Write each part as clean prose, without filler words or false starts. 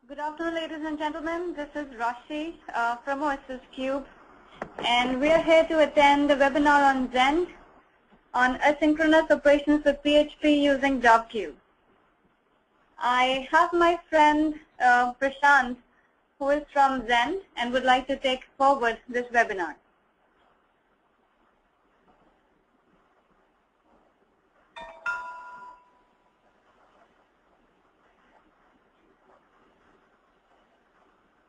Good afternoon, ladies and gentlemen. This is Rashi from OSS Cube, and we are here to attend the webinar on Zend on asynchronous operations with PHP using JobQ. I have my friend Prashant, who is from Zend and would like to take forward this webinar.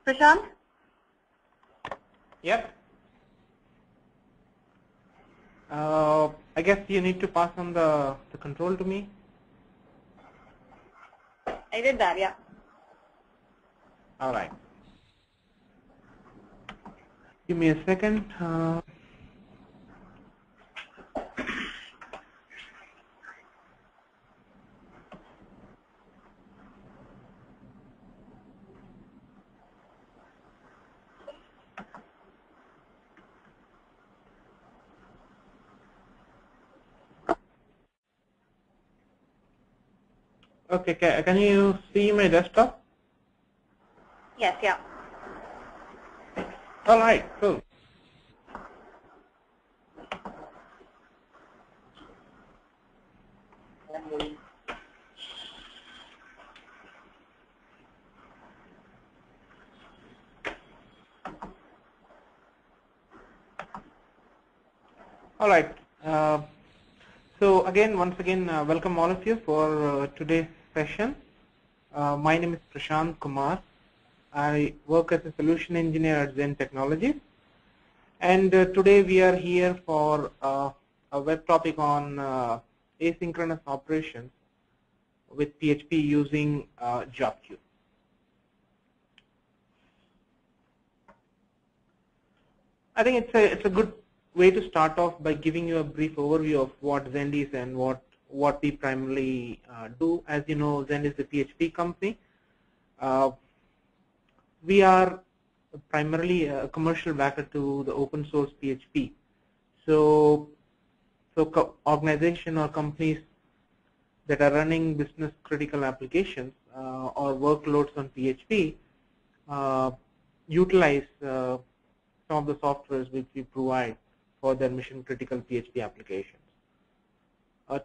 Prashant? Yep. I guess you need to pass on the control to me. I did that, yeah. All right. Give me a second. Okay, can you see my desktop? Yes, yeah. All right, cool. All right. So again, once again, welcome all of you for today's session. My name is Prashant Kumar. I work as a solution engineer at Zend Technologies. And today we are here for a web topic on asynchronous operations with PHP using JobQ. I think it's a good way to start off by giving you a brief overview of what Zend is and what we primarily do. As you know, Zend is a PHP company. We are primarily a commercial backer to the open source PHP. So organizations or companies that are running business critical applications or workloads on PHP utilize some of the softwares which we provide for their mission critical PHP applications.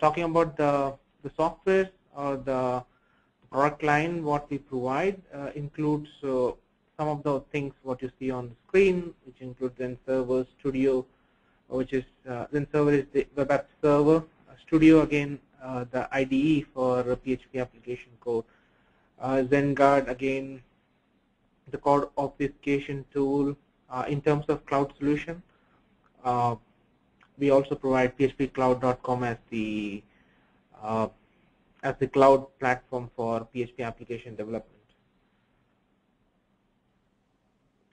Talking about the softwares or the product line, what we provide includes some of the things what you see on the screen, which includes Zend Server, Studio, which is Zend Server is the web app server, Studio again the IDE for PHP application code, ZenGuard again the code obfuscation tool. In terms of cloud solution, we also provide phpcloud.com as the cloud platform for PHP application development.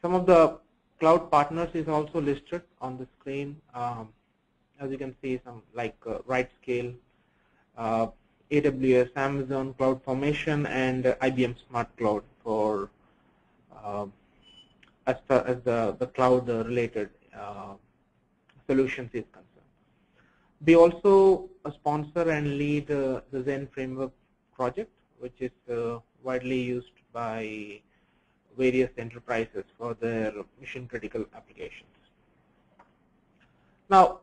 Some of the cloud partners is also listed on the screen. As you can see, some like RightScale, AWS, Amazon CloudFormation, and IBM Smart Cloud for as far as the cloud related solutions is concerned. We also sponsor and lead the Zend Framework project, which is widely used by various enterprises for their mission critical applications. Now,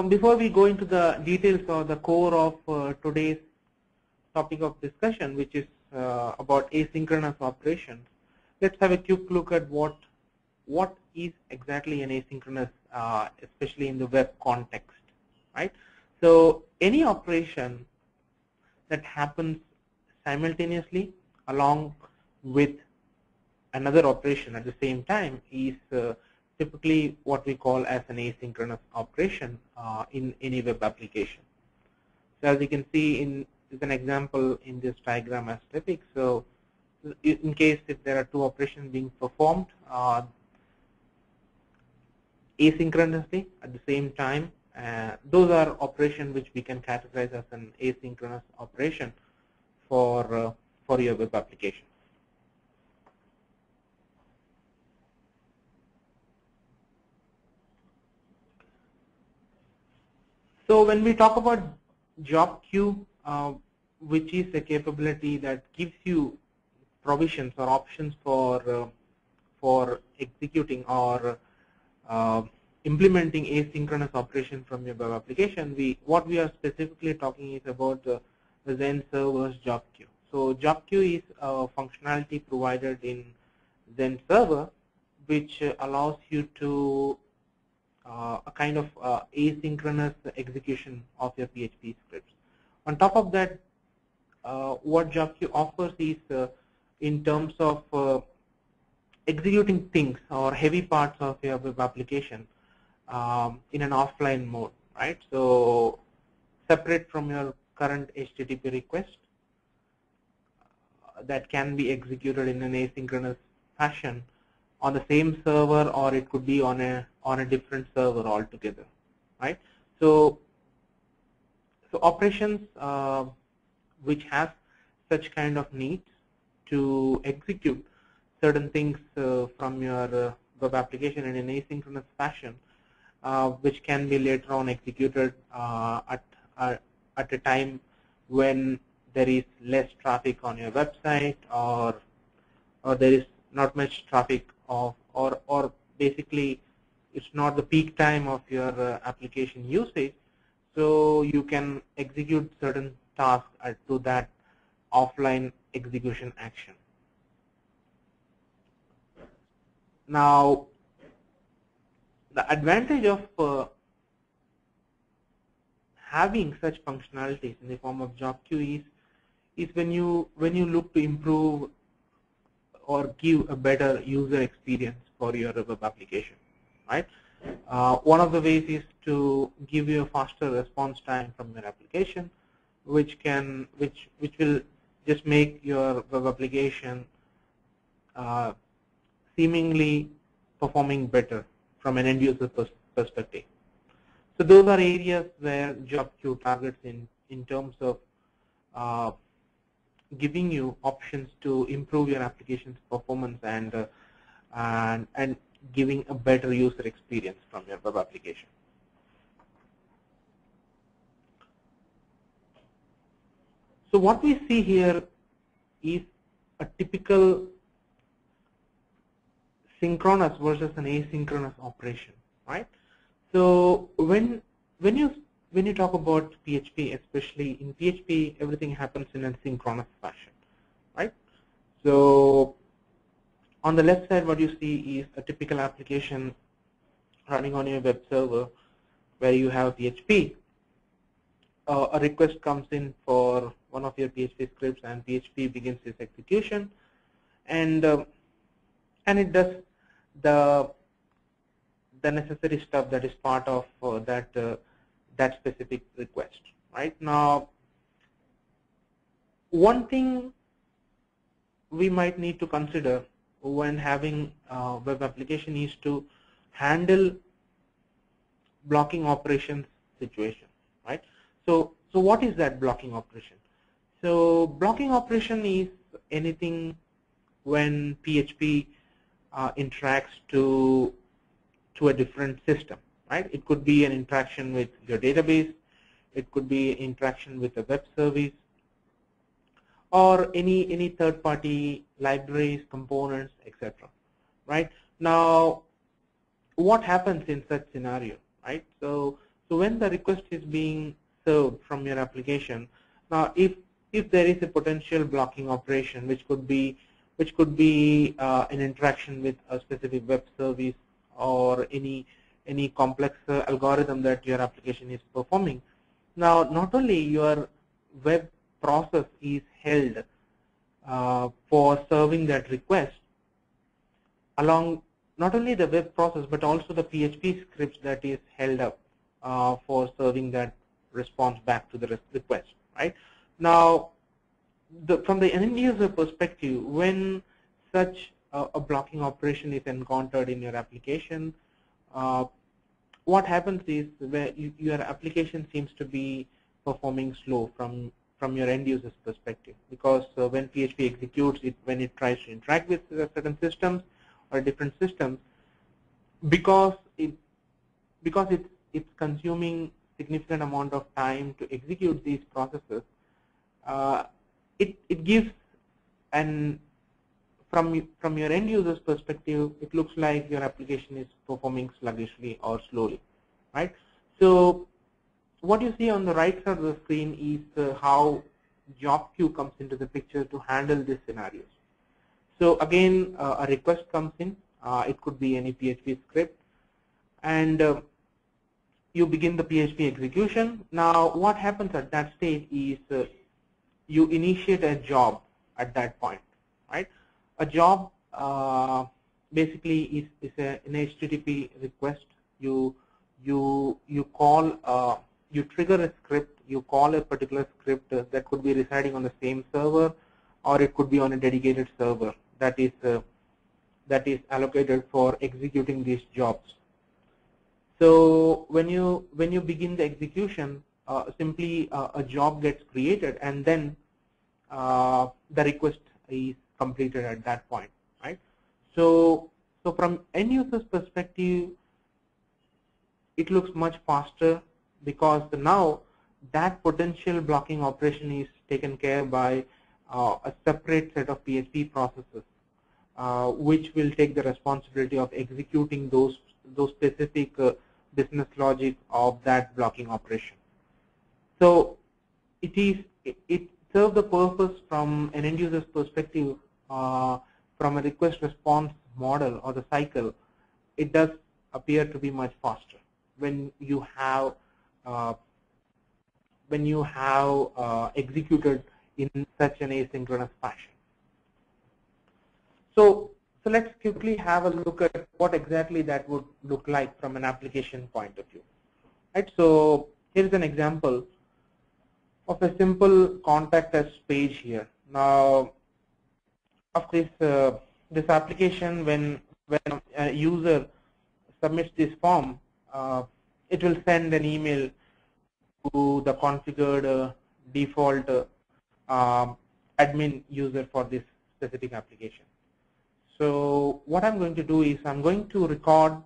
before we go into the details or the core of today's topic of discussion, which is about asynchronous operations, let's have a quick look at what is exactly an asynchronous, especially in the web context, right? So any operation that happens simultaneously along with another operation at the same time is typically what we call as an asynchronous operation in any web application. So as you can see in an example in this diagram as typical. So in case if there are two operations being performed asynchronously at the same time, those are operations which we can categorize as an asynchronous operation for your web application. So when we talk about JobQ, which is a capability that gives you provisions or options for executing or implementing asynchronous operation from your web application, what we are specifically talking is about the Zen server's job queue. So job queue is a functionality provided in Zen server, which allows you to a kind of asynchronous execution of your PHP scripts. On top of that, what job queue offers is in terms of executing things or heavy parts of your web application in an offline mode, right? So separate from your current HTTP request that can be executed in an asynchronous fashion on the same server, or it could be on a different server altogether, right? So operations which have such kind of needs to execute certain things from your web application in an asynchronous fashion, which can be later on executed at a time when there is less traffic on your website, or there is not much traffic or basically it's not the peak time of your application usage, so you can execute certain tasks to that offline execution action. Now, the advantage of having such functionalities in the form of job queue is when you look to improve or give a better user experience for your web application, right? One of the ways is to give you a faster response time from your application, which will just make your web application seemingly performing better from an end user perspective. So those are areas where job queue targets in terms of giving you options to improve your application's performance and giving a better user experience from your web application. So what we see here is a typical synchronous versus an asynchronous operation, right? So when you talk about PHP, especially in PHP, everything happens in a synchronous fashion, right? So on the left side, what you see is a typical application running on your web server where you have PHP. A request comes in for one of your PHP scripts, and PHP begins its execution, and it does the necessary stuff that is part of that specific request. Right now, one thing we might need to consider when having a web application is to handle blocking operations situation, right? So what is that blocking operation? So blocking operation is anything when PHP interacts to a different system, right? It could be an interaction with your database, it could be interaction with a web service, or any third-party libraries, components, etc. Right? Now, what happens in such scenario, right? So when the request is being served from your application, now if there is a potential blocking operation, which could be an interaction with a specific web service or any complex algorithm that your application is performing. Now, not only your web process is held for serving that request, along not only the web process but also the PHP scripts that is held up for serving that response back to the request, right? Now, from the end user perspective, when such a blocking operation is encountered in your application, what happens is where your application seems to be performing slow from your end user's perspective, because when PHP executes it, when it tries to interact with certain systems or different systems, because it's consuming significant amount of time to execute these processes, it gives an from your end user's perspective, it looks like your application is performing sluggishly or slowly, right? So what you see on the right side of the screen is how job queue comes into the picture to handle these scenarios. So again, a request comes in. It could be any PHP script, and you begin the PHP execution. Now, what happens at that stage is you initiate a job at that point, right? A job basically is an HTTP request. You call, you trigger a script. You call a particular script that could be residing on the same server, or it could be on a dedicated server that is allocated for executing these jobs. So when you begin the execution, simply a job gets created, and then the request is completed at that point, right? So from end user's perspective, it looks much faster because now that potential blocking operation is taken care by a separate set of PHP processes, which will take the responsibility of executing those specific business logic of that blocking operation. So it serves the purpose from an end user's perspective, from a request response model or the cycle. It does appear to be much faster when you have executed in such an asynchronous fashion. So let's quickly have a look at what exactly that would look like from an application point of view. Right. So here's an example of a simple contact us page here. Now, of this application, when a user submits this form, it will send an email to the configured default admin user for this specific application. So what I'm going to do is I'm going to record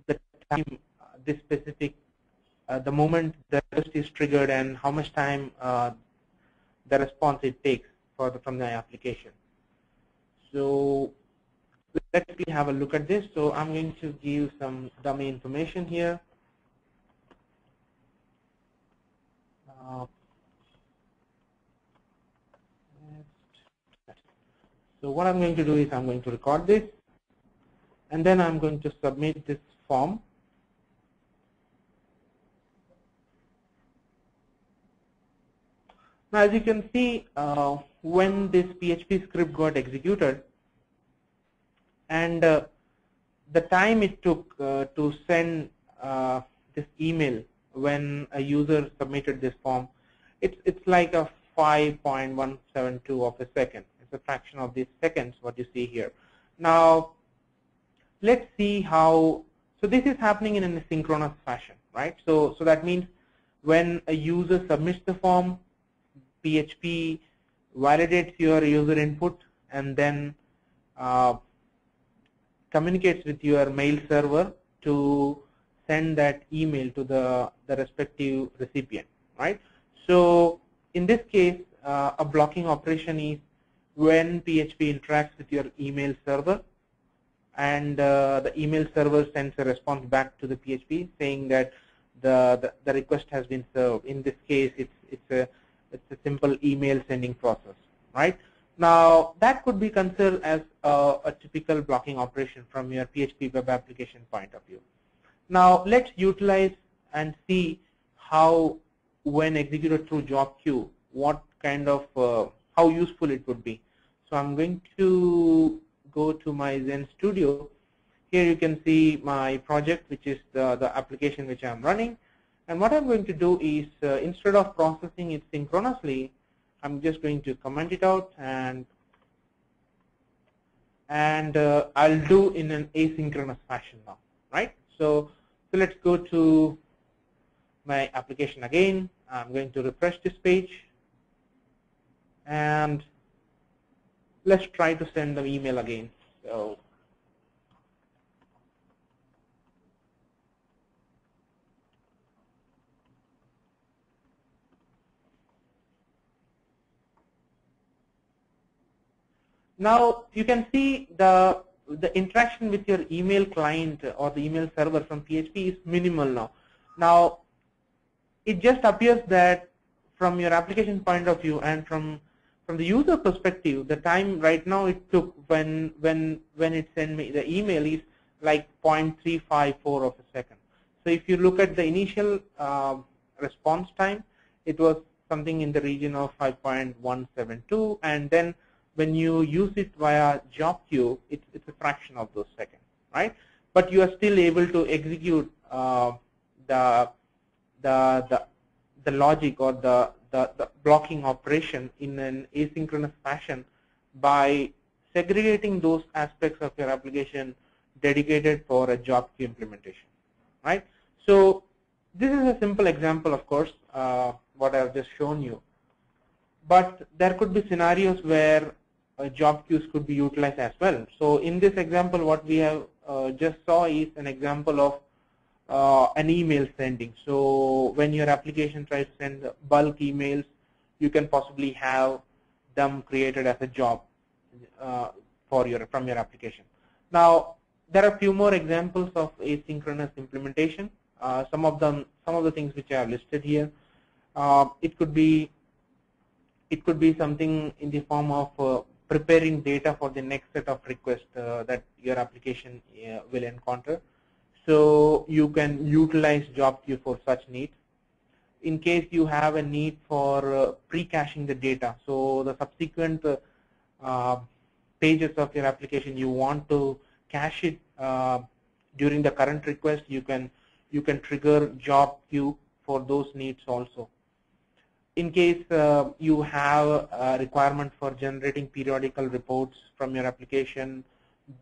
the time this specific the moment the request is triggered and how much time the response it takes from the application. So let's have a look at this. So I'm going to give some dummy information here. So what I'm going to do is I'm going to record this, and then I'm going to submit this form. Now, as you can see, when this PHP script got executed, and the time it took to send this email when a user submitted this form, it's like a 5.172 of a second. It's a fraction of these seconds, what you see here. Now, let's see how. So this is happening in a synchronous fashion, right? So that means when a user submits the form, PHP validates your user input and then communicates with your mail server to send that email to the respective recipient, right? So in this case, a blocking operation is when PHP interacts with your email server, and the email server sends a response back to the PHP saying that the request has been served. In this case, it's a simple email sending process, right? Now that could be considered as a typical blocking operation from your PHP web application point of view. Now let's utilize and see how, when executed through job queue, what kind of how useful it would be. So I'm going to go to my Zen Studio. Here you can see my project, which is the application which I'm running. And what I'm going to do is, instead of processing it synchronously, I'm just going to comment it out, and I'll do in an asynchronous fashion now, right? So let's go to my application again. I'm going to refresh this page, and let's try to send the email again. So Now you can see the interaction with your email client or the email server from PHP is minimal now. Now it just appears that from your application point of view and from the user perspective, the time right now it took when it sent me the email is like 0.354 of a second. So if you look at the initial response time, it was something in the region of 5.172, and then when you use it via job queue, it's a fraction of those seconds, right? But you are still able to execute the logic or the blocking operation in an asynchronous fashion by segregating those aspects of your application dedicated for a job queue implementation, right? So this is a simple example, of course, what I've just shown you. But there could be scenarios where job queues could be utilized as well. So in this example, what we have just saw is an example of an email sending. So when your application tries to send bulk emails, you can possibly have them created as a job from your application. Now there are a few more examples of asynchronous implementation. Some of the things which are listed here. It could be something in the form of preparing data for the next set of requests that your application will encounter. So you can utilize job queue for such needs. In case you have a need for pre-caching the data, so the subsequent pages of your application you want to cache it during the current request, you can trigger job queue for those needs also. In case you have a requirement for generating periodical reports from your application,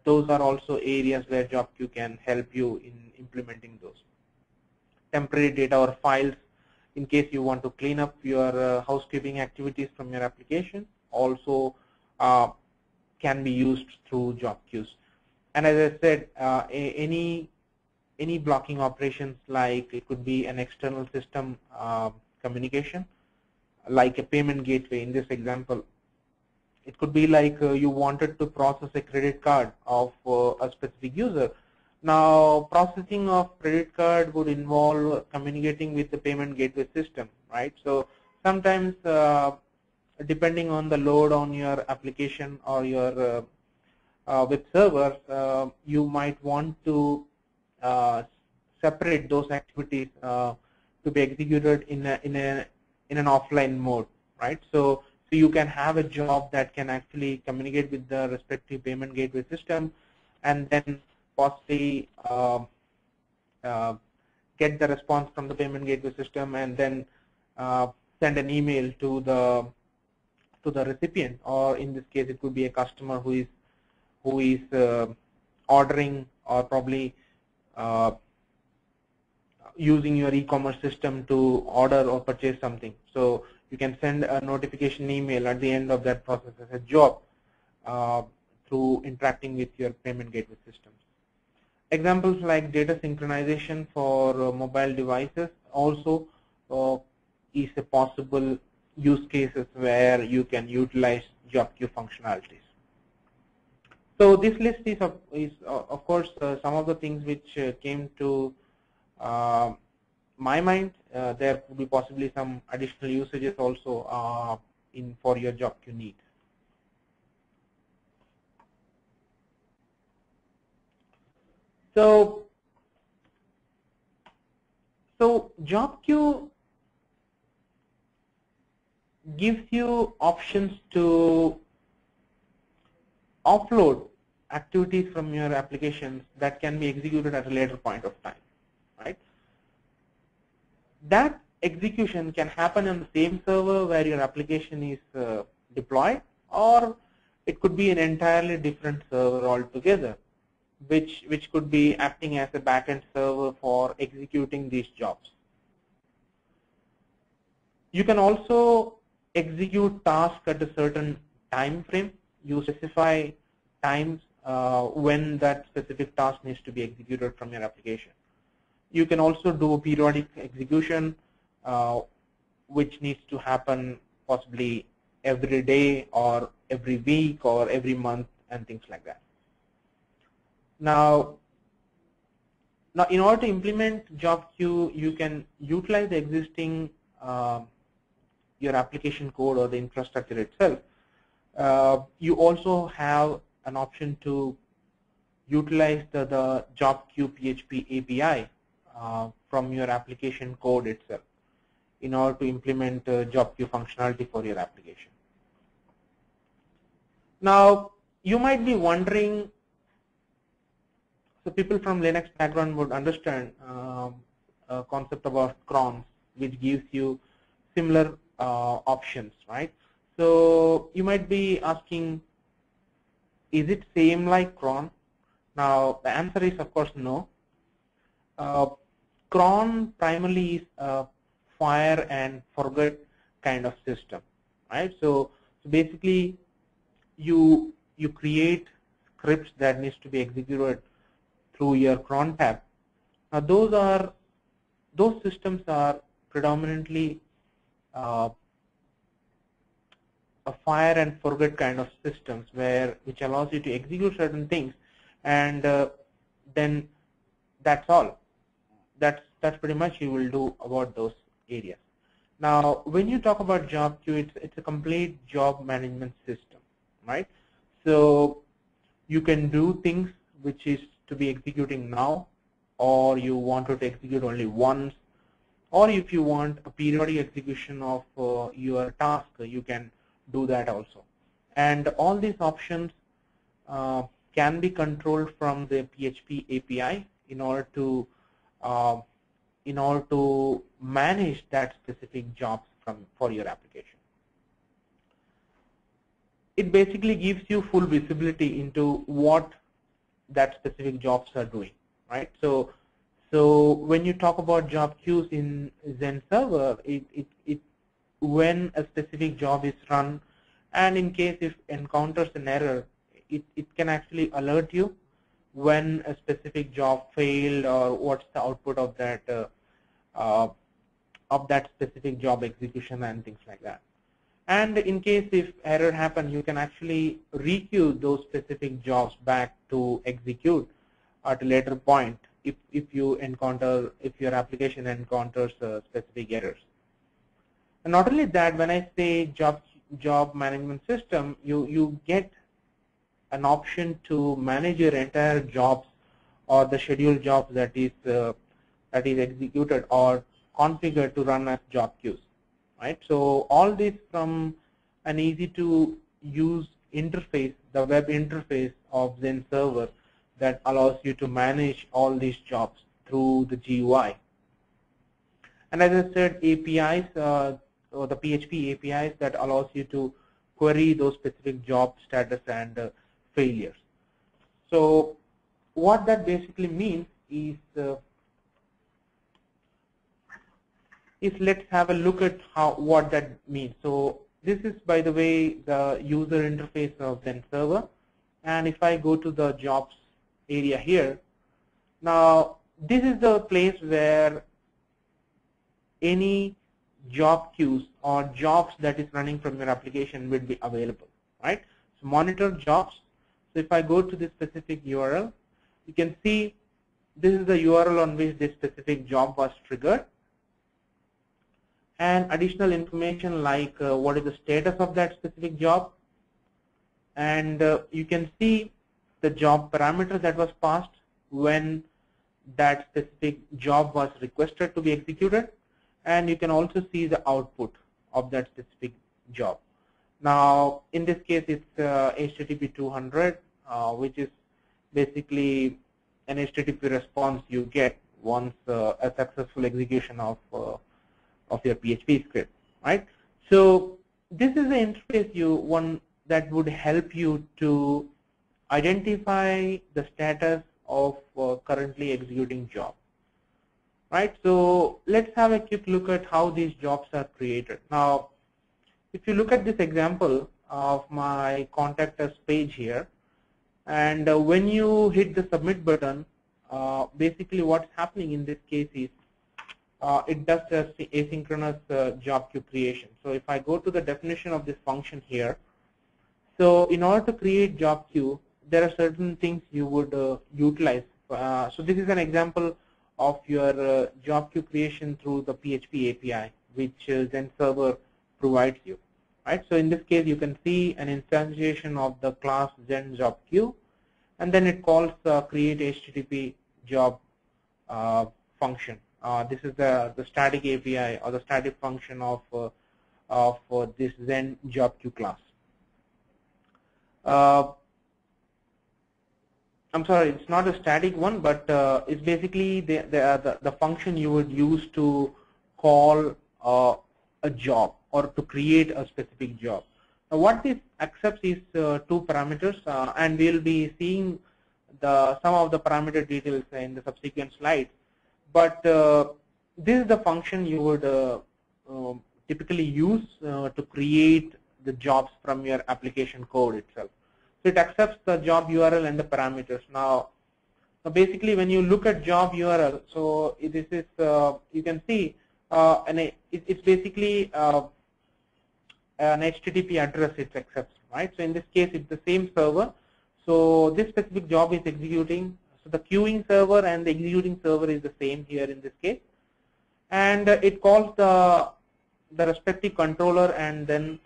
those are also areas where job queue can help you in implementing those. Temporary data or files, in case you want to clean up your housekeeping activities from your application, also can be used through job queues. And as I said, any blocking operations, like it could be an external system communication, like a payment gateway in this example. It could be like you wanted to process a credit card of a specific user. Now processing of credit card would involve communicating with the payment gateway system, right? So sometimes depending on the load on your application or your web server, you might want to separate those activities to be executed in an offline mode, right? So you can have a job that can actually communicate with the respective payment gateway system, and then possibly get the response from the payment gateway system, and then send an email to the recipient, or in this case it could be a customer who is ordering or probably using your e-commerce system to order or purchase something. So you can send a notification email at the end of that process as a job through interacting with your payment gateway systems. Examples like data synchronization for mobile devices also is a possible use cases where you can utilize job queue functionalities. So this list is of course some of the things which came to my mind. There could be possibly some additional usages also for your job queue needs. So job queue gives you options to offload activities from your applications that can be executed at a later point of time, right? That execution can happen on the same server where your application is deployed, or it could be an entirely different server altogether, which could be acting as a backend server for executing these jobs. You can also execute tasks at a certain time frame. You specify times when that specific task needs to be executed from your application. You can also do a periodic execution which needs to happen possibly every day or every week or every month and things like that. Now in order to implement job queue, you can utilize the existing your application code or the infrastructure itself. You also have an option to utilize the job queue PHP API from your application code itself in order to implement job queue functionality for your application. Now you might be wondering, so people from Linux background would understand a concept about cron, which gives you similar options, right? So you might be asking, is it same like cron? Now the answer is of course no. Cron primarily is a fire and forget kind of system, right? So basically you create scripts that needs to be executed through your cron tab. Now those systems are predominantly a fire and forget kind of systems which allows you to execute certain things, and then that's all. That's pretty much you will do about those areas. Now when you talk about job queue, it's a complete job management system, right? So you can do things which is to be executing now, or you want to execute only once, or if you want a periodic execution of your task, you can do that also. And all these options can be controlled from the PHP API in order to manage that specific jobs for your application. It basically gives you full visibility into what that specific jobs are doing, right? So when you talk about job queues in Zen Server, when a specific job is run, and in case if encounters an error, it can actually alert you when a specific job failed or what's the output of that specific job execution and things like that. And in case if error happen, you can actually requeue those specific jobs back to execute at a later point if your application encounters specific errors. And not only that, when I say job management system, you get an option to manage your entire jobs or the scheduled jobs that is executed or configured to run as job queues, right? So all this from an easy to use interface, the web interface of Zen Server, that allows you to manage all these jobs through the GUI. And as I said, APIs or the PHP APIs that allows you to query those specific job status and failures. So what that basically means is let's have a look at what that means. So this is, by the way, the user interface of Zen Server, and if I go to the jobs area here, now this is the place where any job queues or jobs that is running from your application will be available, right? So monitor jobs. So if I go to this specific URL, you can see this is the URL on which this specific job was triggered, and additional information like what is the status of that specific job, and you can see the job parameters that was passed when that specific job was requested to be executed, and you can also see the output of that specific job. Now in this case it's HTTP 200, which is basically an HTTP response you get once a successful execution of your PHP script, right? So this is the interface that would help you to identify the status of currently executing job, right? So let's have a quick look at how these jobs are created. Now if you look at this example of my contact us page here, and when you hit the submit button, basically what's happening in this case is it does asynchronous job queue creation. So if I go to the definition of this function here, So in order to create job queue, there are certain things you would utilize. So this is an example of your job queue creation through the PHP API, which Zen server provides you. Right. So in this case, you can see an instantiation of the class Zen job queue, and then it calls create HTTP job function. This is the static API or the static function of this Zen job queue class. I'm sorry, it's not a static one, but it's basically the function you would use to call a job or to create a specific job. Now, what this accepts is two parameters, and we'll be seeing some of the parameter details in the subsequent slides. But this is the function you would typically use to create the jobs from your application code itself. So it accepts the job URL and the parameters. Now basically, when you look at job URL, so this is you can see, and it's basically an HTTP address it accepts, right? So in this case, it's the same server. So this specific job is executing. So the queuing server and the executing server is the same here in this case, and it calls the respective controller and then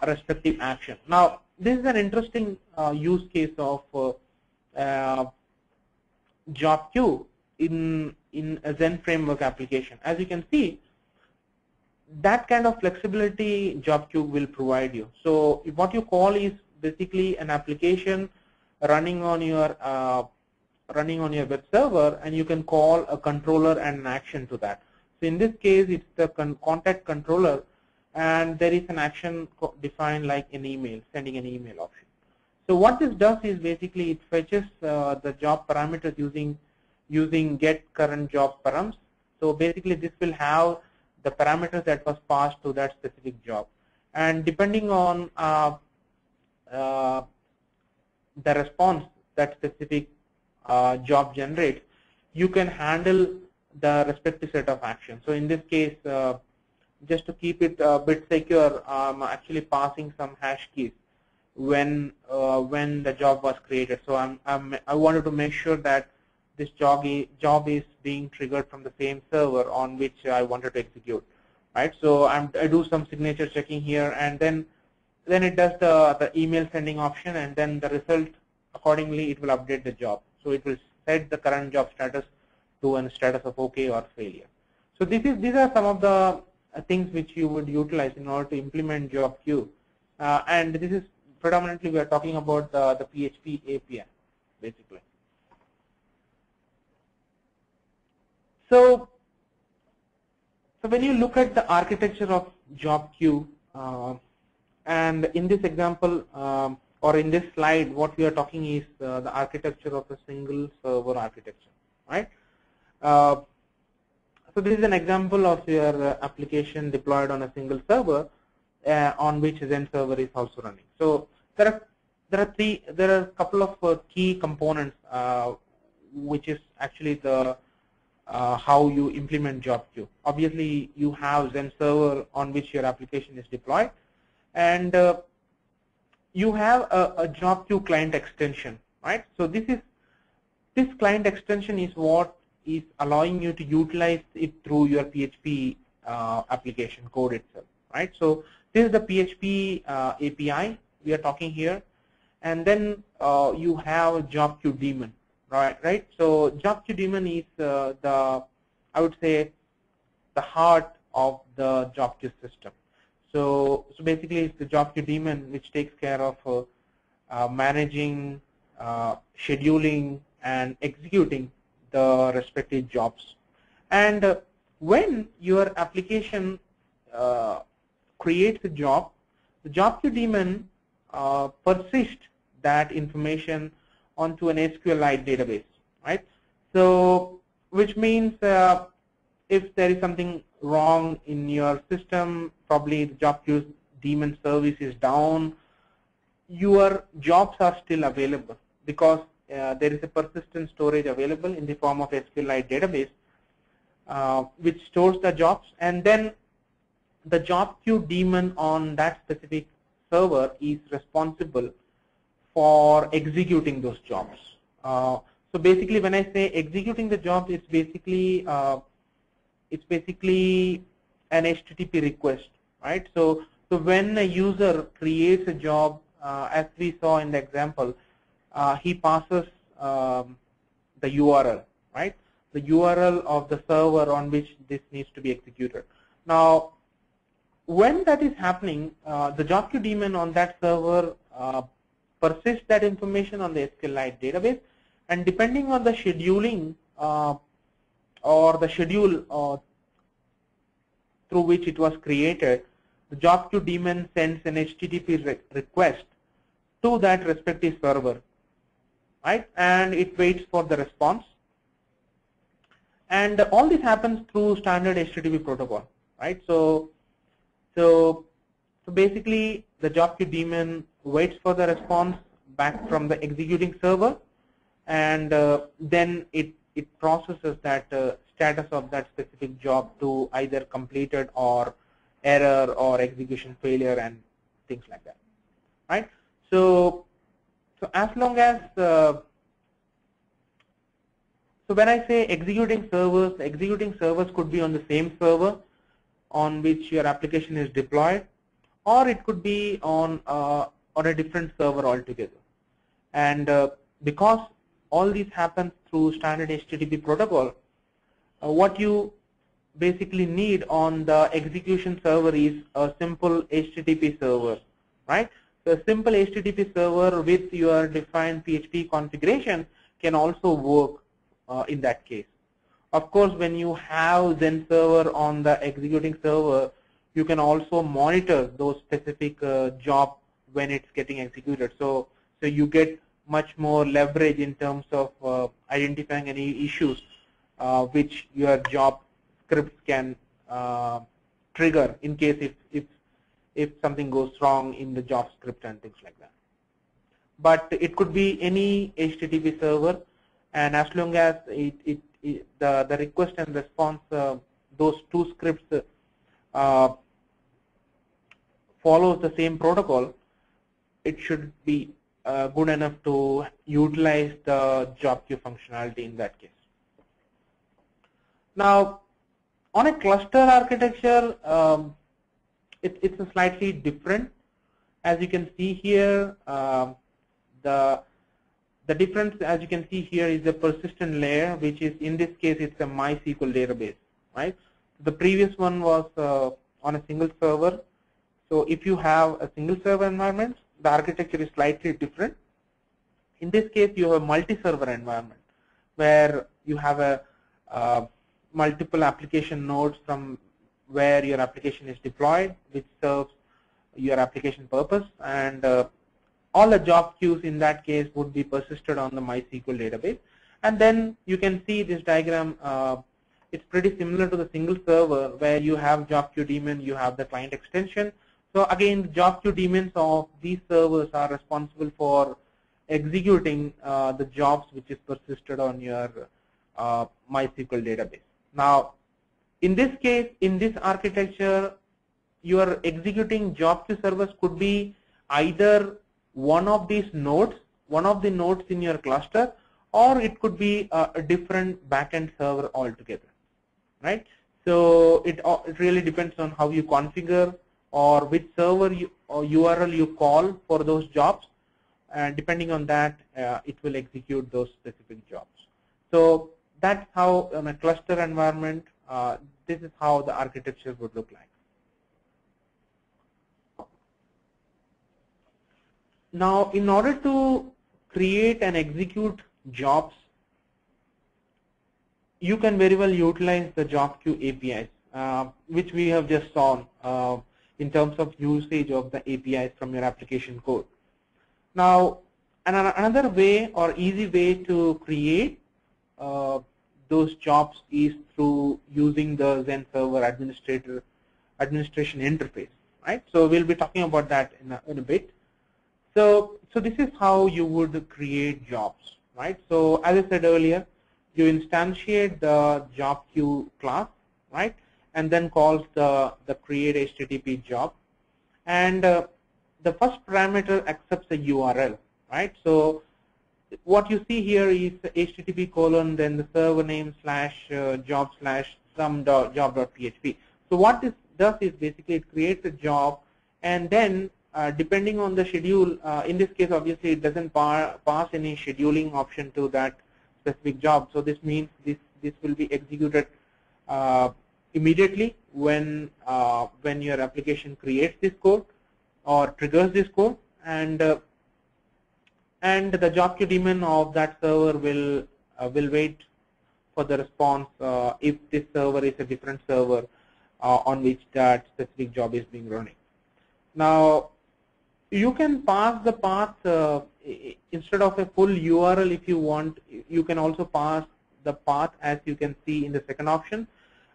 respective action. Now this is an interesting use case of job queue in a Zen framework application. As you can see, that kind of flexibility job queue will provide you. So what you call is basically an application running on your web server, and you can call a controller and an action to that. So in this case, it's the contact controller, and there is an action defined like an email, sending an email option. So what this does is basically it fetches the job parameters using get current job params. So basically this will have the parameters that was passed to that specific job, and depending on the response that specific job generates, you can handle the respective set of actions. So in this case, just to keep it a bit secure, I'm actually passing some hash keys when the job was created. So I wanted to make sure that this job is being triggered from the same server on which I wanted to execute, right? So I do some signature checking here, and then it does the email sending option, and then the result accordingly it will update the job. So it will set the current job status to a status of OK or failure. So these are some of the things which you would utilize in order to implement job queue, and this is predominantly we are talking about the PHP API basically. So when you look at the architecture of job queue, and in this example or in this slide, what we are talking is the architecture of a single server architecture, right? So this is an example of your application deployed on a single server on which Zen server is also running. So there are a couple of key components which is actually the how you implement job queue. Obviously, you have Zen server on which your application is deployed, and you have a job queue client extension, right? So this client extension is what is allowing you to utilize it through your PHP application code itself, right? So this is the PHP API we are talking here, and then you have job queue daemon, right? So job queue daemon is I would say the heart of the job queue system. So basically it's the job queue daemon which takes care of managing, scheduling, and executing the respective jobs. And when your application creates a job, the job queue daemon persists that information onto an SQLite database, right? So which means if there is something wrong in your system, probably the job queue daemon service is down, your jobs are still available because there is a persistent storage available in the form of SQLite database which stores the jobs, and then the job queue daemon on that specific server is responsible for executing those jobs. So basically, when I say executing the job, it's basically an HTTP request, right? So when a user creates a job, as we saw in the example, he passes the URL, right? The URL of the server on which this needs to be executed. Now, when that is happening, the job queue daemon on that server persists that information on the SQLite database, and depending on the scheduling or the schedule through which it was created, the job queue daemon sends an HTTP request to that respective server, right? And it waits for the response. And all this happens through standard HTTP protocol, right? So basically, the job queue daemon waits for the response back from the executing server, and then it processes that status of that specific job to either completed or error or execution failure and things like that, right? So as long as so when I say executing servers could be on the same server on which your application is deployed, or it could be on a different server altogether. And because all this happens through standard HTTP protocol, what you basically need on the execution server is a simple HTTP server, right? So a simple HTTP server with your defined PHP configuration can also work in that case. Of course, when you have Zen server on the executing server, you can also monitor those specific job when it's getting executed. So you get much more leverage in terms of identifying any issues which your job scripts can trigger in case if something goes wrong in the job script and things like that. But it could be any HTTP server, and as long as the request and response, those two scripts follows the same protocol, it should be good enough to utilize the job queue functionality in that case. Now, on a cluster architecture, it's a slightly different. As you can see here, the difference, as you can see here, is the persistent layer, which is, in this case, it's a MySQL database, right? The previous one was on a single server. So if you have a single server environment, the architecture is slightly different. In this case, you have a multi-server environment where you have a multiple application nodes from where your application is deployed, which serves your application purpose, and all the job queues in that case would be persisted on the MySQL database. And then you can see this diagram, it's pretty similar to the single server where you have job queue daemon, you have the client extension. So again, the job queue daemons of these servers are responsible for executing the jobs which is persisted on your MySQL database. Now, in this case, in this architecture, your executing job queue servers could be either one of these nodes, one of the nodes in your cluster, or it could be a different backend server altogether, right? So it really depends on how you configure or which server or URL you call for those jobs, and depending on that, it will execute those specific jobs. So that's how, in a cluster environment, this is how the architecture would look like. Now, in order to create and execute jobs, you can very well utilize the job queue APIs, which we have just saw in terms of usage of the APIs from your application code. Now, another way or easy way to create those jobs is through using the Zen server administration interface, right? So we'll be talking about that in a bit. So this is how you would create jobs, right? So as I said earlier, you instantiate the job queue class, right? And then calls the create HTTP job. And the the first parameter accepts a URL, right? So what you see here is HTTP colon, then the server name / job / some job.php. So what this does is basically it creates a job, and then depending on the schedule, in this case obviously it doesn't pass any scheduling option to that specific job. So this means this will be executed immediately when your application creates this code or triggers this code, and the job queue daemon of that server will wait for the response if this server is a different server on which that specific job is being running. Now, you can pass the path instead of a full URL if you want. You can also pass the path as you can see in the second option.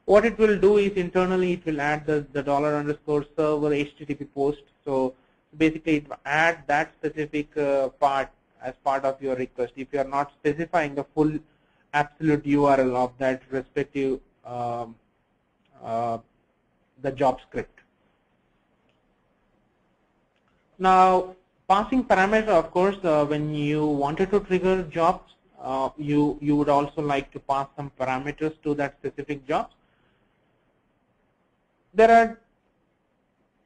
What it will do is internally it will add the $_server HTTP post. So basically it will add that specific part as part of your request if you are not specifying the full absolute URL of that respective the job script. Now, passing parameter, of course, when you wanted to trigger jobs, you would also like to pass some parameters to that specific jobs. There are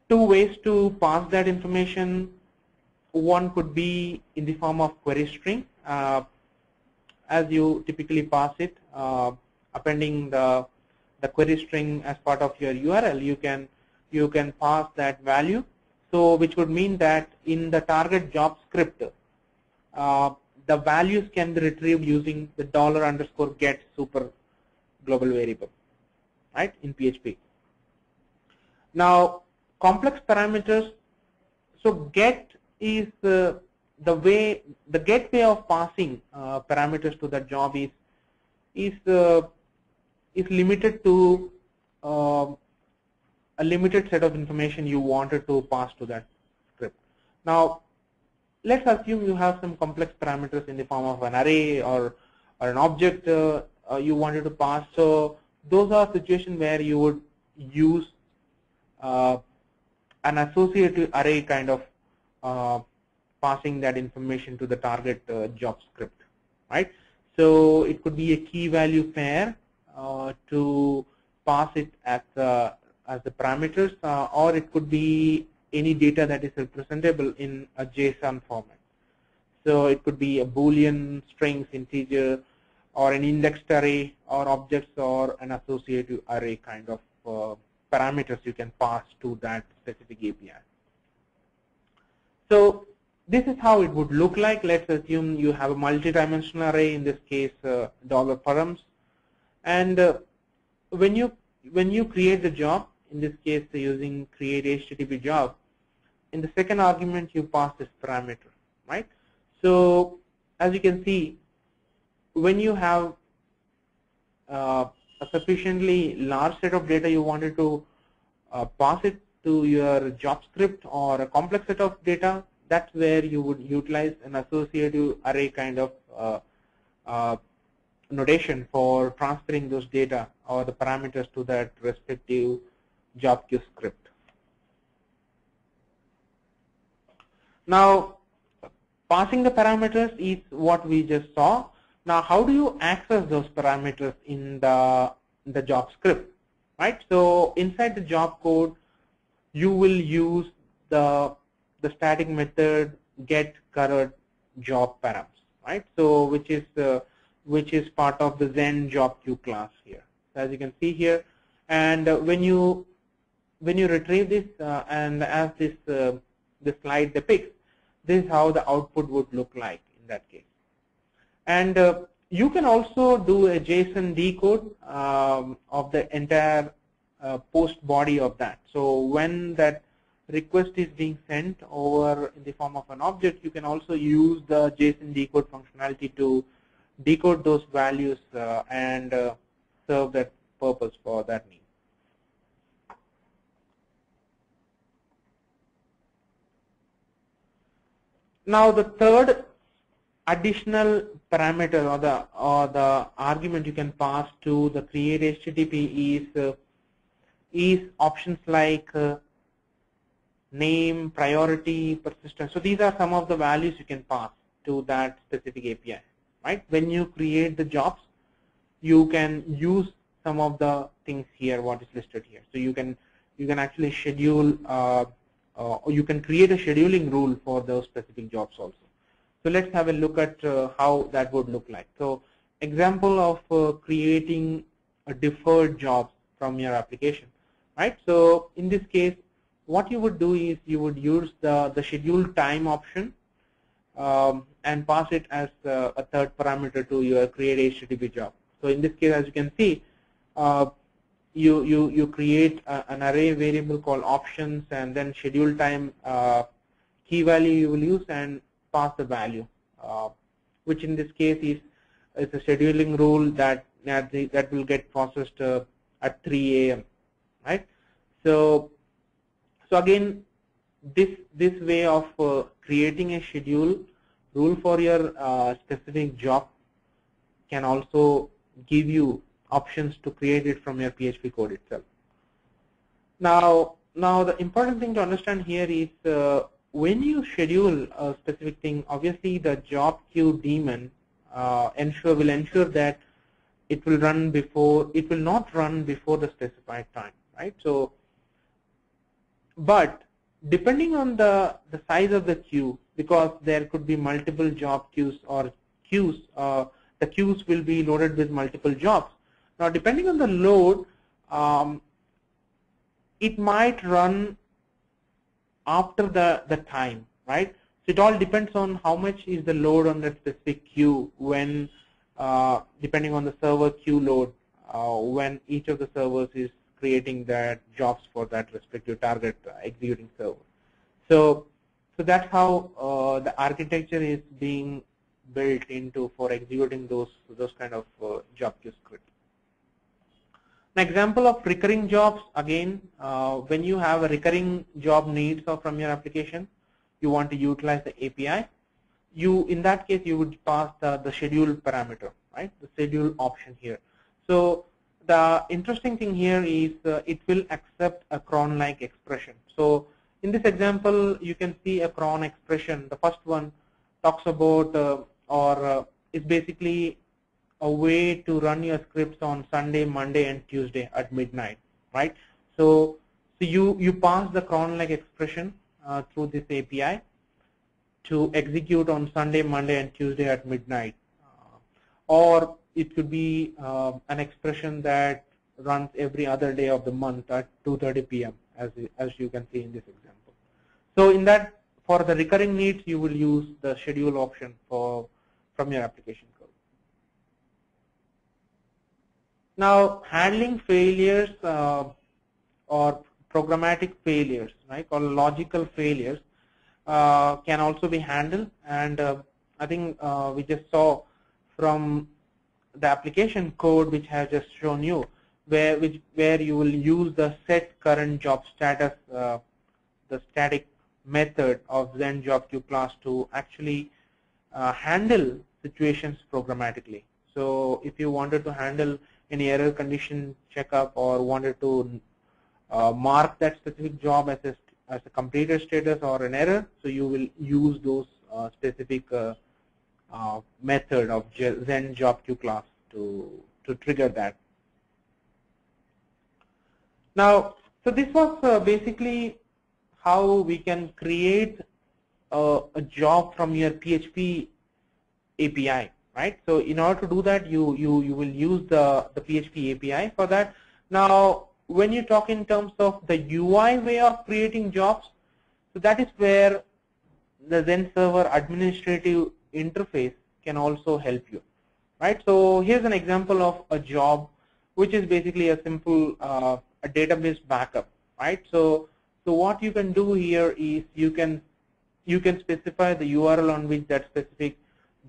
two ways to pass that information. One could be in the form of query string, as you typically pass it, appending the query string as part of your URL. You can pass that value. So which would mean that in the target job script, the values can be retrieved using the $_get super global variable, right, in PHP. Now, complex parameters. So get is the get way of passing parameters to the job is limited to a limited set of information you wanted to pass to that script. Now, let's assume you have some complex parameters in the form of an array or an object you wanted to pass. So those are situations where you would use an associative array kind of passing that information to the target job script, right? So it could be a key value pair to pass it as the parameters, or it could be any data that is representable in a JSON format. So it could be a Boolean, strings, integer, or an indexed array, or objects, or an associative array kind of parameters you can pass to that specific API. So this is how it would look like. Let's assume you have a multi-dimensional array, in this case $params, and when you create the job, in this case using create HTTP job, in the second argument you pass this parameter, right? So as you can see, when you have a sufficiently large set of data you wanted to pass it to your job script, or a complex set of data, that's where you would utilize an associative array kind of notation for transferring those data or the parameters to that respective job queue script. Now, passing the parameters is what we just saw. Now, how do you access those parameters in the job script, right? So inside the job code, you will use the static method get current job params, right? So which is part of the Zen job queue class here. So as you can see here, and when you retrieve this, and as this slide depicts, this is how the output would look like in that case. And you can also do a JSON decode of the entire post body of that. So when that request is being sent over in the form of an object, you can also use the JSON decode functionality to decode those values and serve that purpose for that need. Now the third additional parameter or the argument you can pass to the create HTTP is options like name, priority, persistence. So these are some of the values you can pass to that specific API, right? When you create the jobs, you can use some of the things here, what is listed here. So you can actually schedule, or you can create a scheduling rule for those specific jobs also. So let's have a look at how that would look like. So example of creating a deferred job from your application, right? So in this case, what you would do is you would use the schedule time option and pass it as a third parameter to your create HTTP job. So in this case, as you can see, you create an array variable called options, and then schedule time key value you will use and pass the value, which in this case is a scheduling rule that will get processed at 3 a.m. right? So again, this way of creating a schedule rule for your specific job can also give you options to create it from your PHP code itself. Now the important thing to understand here is when you schedule a specific thing, obviously the job queue daemon will ensure that it will not run before the specified time, right? So, but depending on the size of the queue, because there could be multiple job queues or queues, the queues will be loaded with multiple jobs. Now, depending on the load, it might run after the time, right? So it all depends on how much is the load on that specific queue when, depending on the server queue load, when each of the servers is creating that jobs for that respective target executing server. So that's how the architecture is being built into for executing those kind of job queue scripts. An example of recurring jobs, again, when you have a recurring job needs from your application, you want to utilize the API. In that case, you would pass the schedule parameter, right? The schedule option here. So the interesting thing here is it will accept a cron-like expression. So in this example, you can see a cron expression. The first one talks about is basically a way to run your scripts on Sunday, Monday, and Tuesday at midnight, right? So you pass the cron-like expression through this API to execute on Sunday, Monday, and Tuesday at midnight, or it could be an expression that runs every other day of the month at 2:30 p.m. as you can see in this example. So in that, for the recurring needs, you will use the schedule option from your application code. Now, handling failures or programmatic failures, right, or logical failures can also be handled. And I think we just saw from the application code which I have just shown you, where you will use the set current job status, the static method of Zen job queue class to actually handle situations programmatically. So if you wanted to handle any error condition checkup or wanted to mark that specific job as a completed status or an error, so you will use those specific method of Zen job queue class to trigger that. Now, so this was basically how we can create a job from your PHP API, right? So in order to do that, you will use the PHP API for that. Now, when you talk in terms of the UI way of creating jobs, so that is where the Zen server administrative interface can also help you, right? So here's an example of a job which is basically a simple a database backup, right? So what you can do here is you can specify the URL on which that specific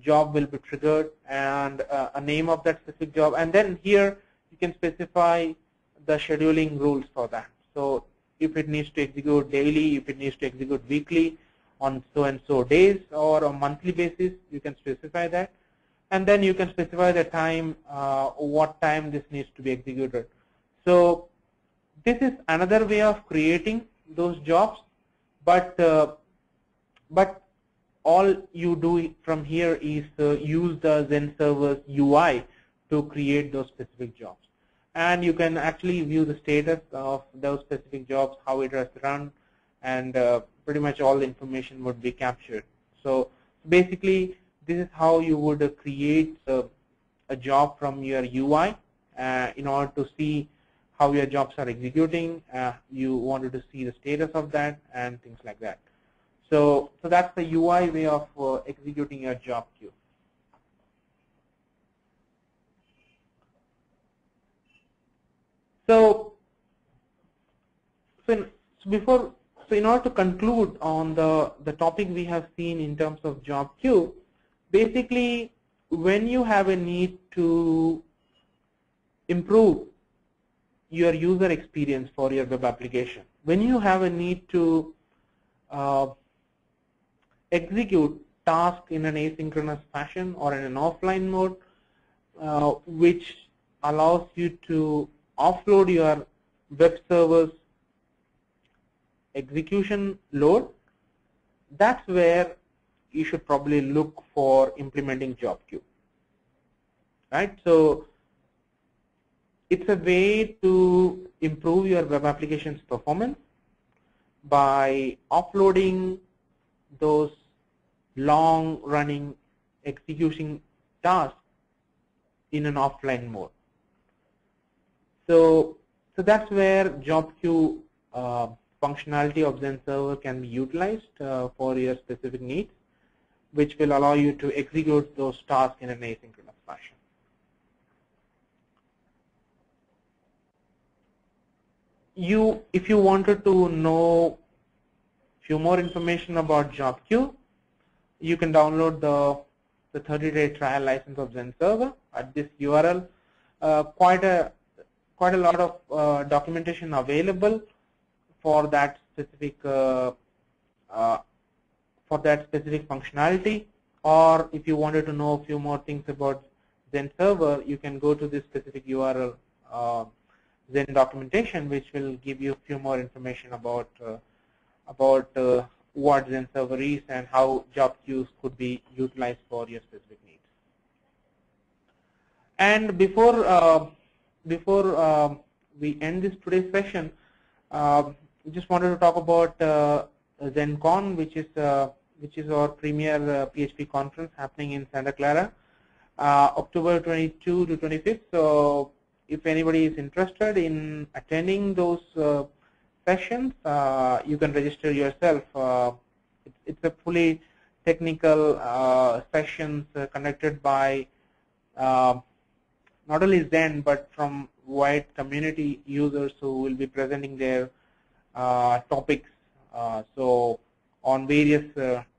job will be triggered and a name of that specific job, and then here you can specify the scheduling rules for that. So if it needs to execute daily, if it needs to execute weekly, on so and so days, or a monthly basis, you can specify that, and then you can specify the time, what time this needs to be executed. So this is another way of creating those jobs, but all you do from here is use the Zen server's UI to create those specific jobs. And you can actually view the status of those specific jobs, how it has run, and pretty much all the information would be captured. So basically, this is how you would create a job from your UI in order to see how your jobs are executing. You wanted to see the status of that and things like that. So that's the UI way of executing your job queue. So in order to conclude on the topic we have seen in terms of job queue, basically when you have a need to improve your user experience for your web application, when you have a need to execute tasks in an asynchronous fashion or in an offline mode, which allows you to offload your web server's execution load, that's where you should probably look for implementing job queue, right? So it's a way to improve your web application's performance by offloading those long-running execution tasks in an offline mode. So that's where job queue functionality of Zen server can be utilized for your specific needs, which will allow you to execute those tasks in an asynchronous fashion. If you wanted to know few more information about job queue, you can download the 30-day trial license of Zen server at this URL. Quite a lot of documentation available for that specific functionality. Or if you wanted to know a few more things about Zen server, you can go to this specific URL, Zen documentation, which will give you a few more information about what Zen server is and how job queues could be utilized for your specific needs. And before we end this today's session, just wanted to talk about ZenCon, which is our premier PHP conference happening in Santa Clara, October 22 to 25th. So if anybody is interested in attending those sessions, you can register yourself. It's a fully technical sessions conducted by not only Zen but from wide community users who will be presenting their topics. So on various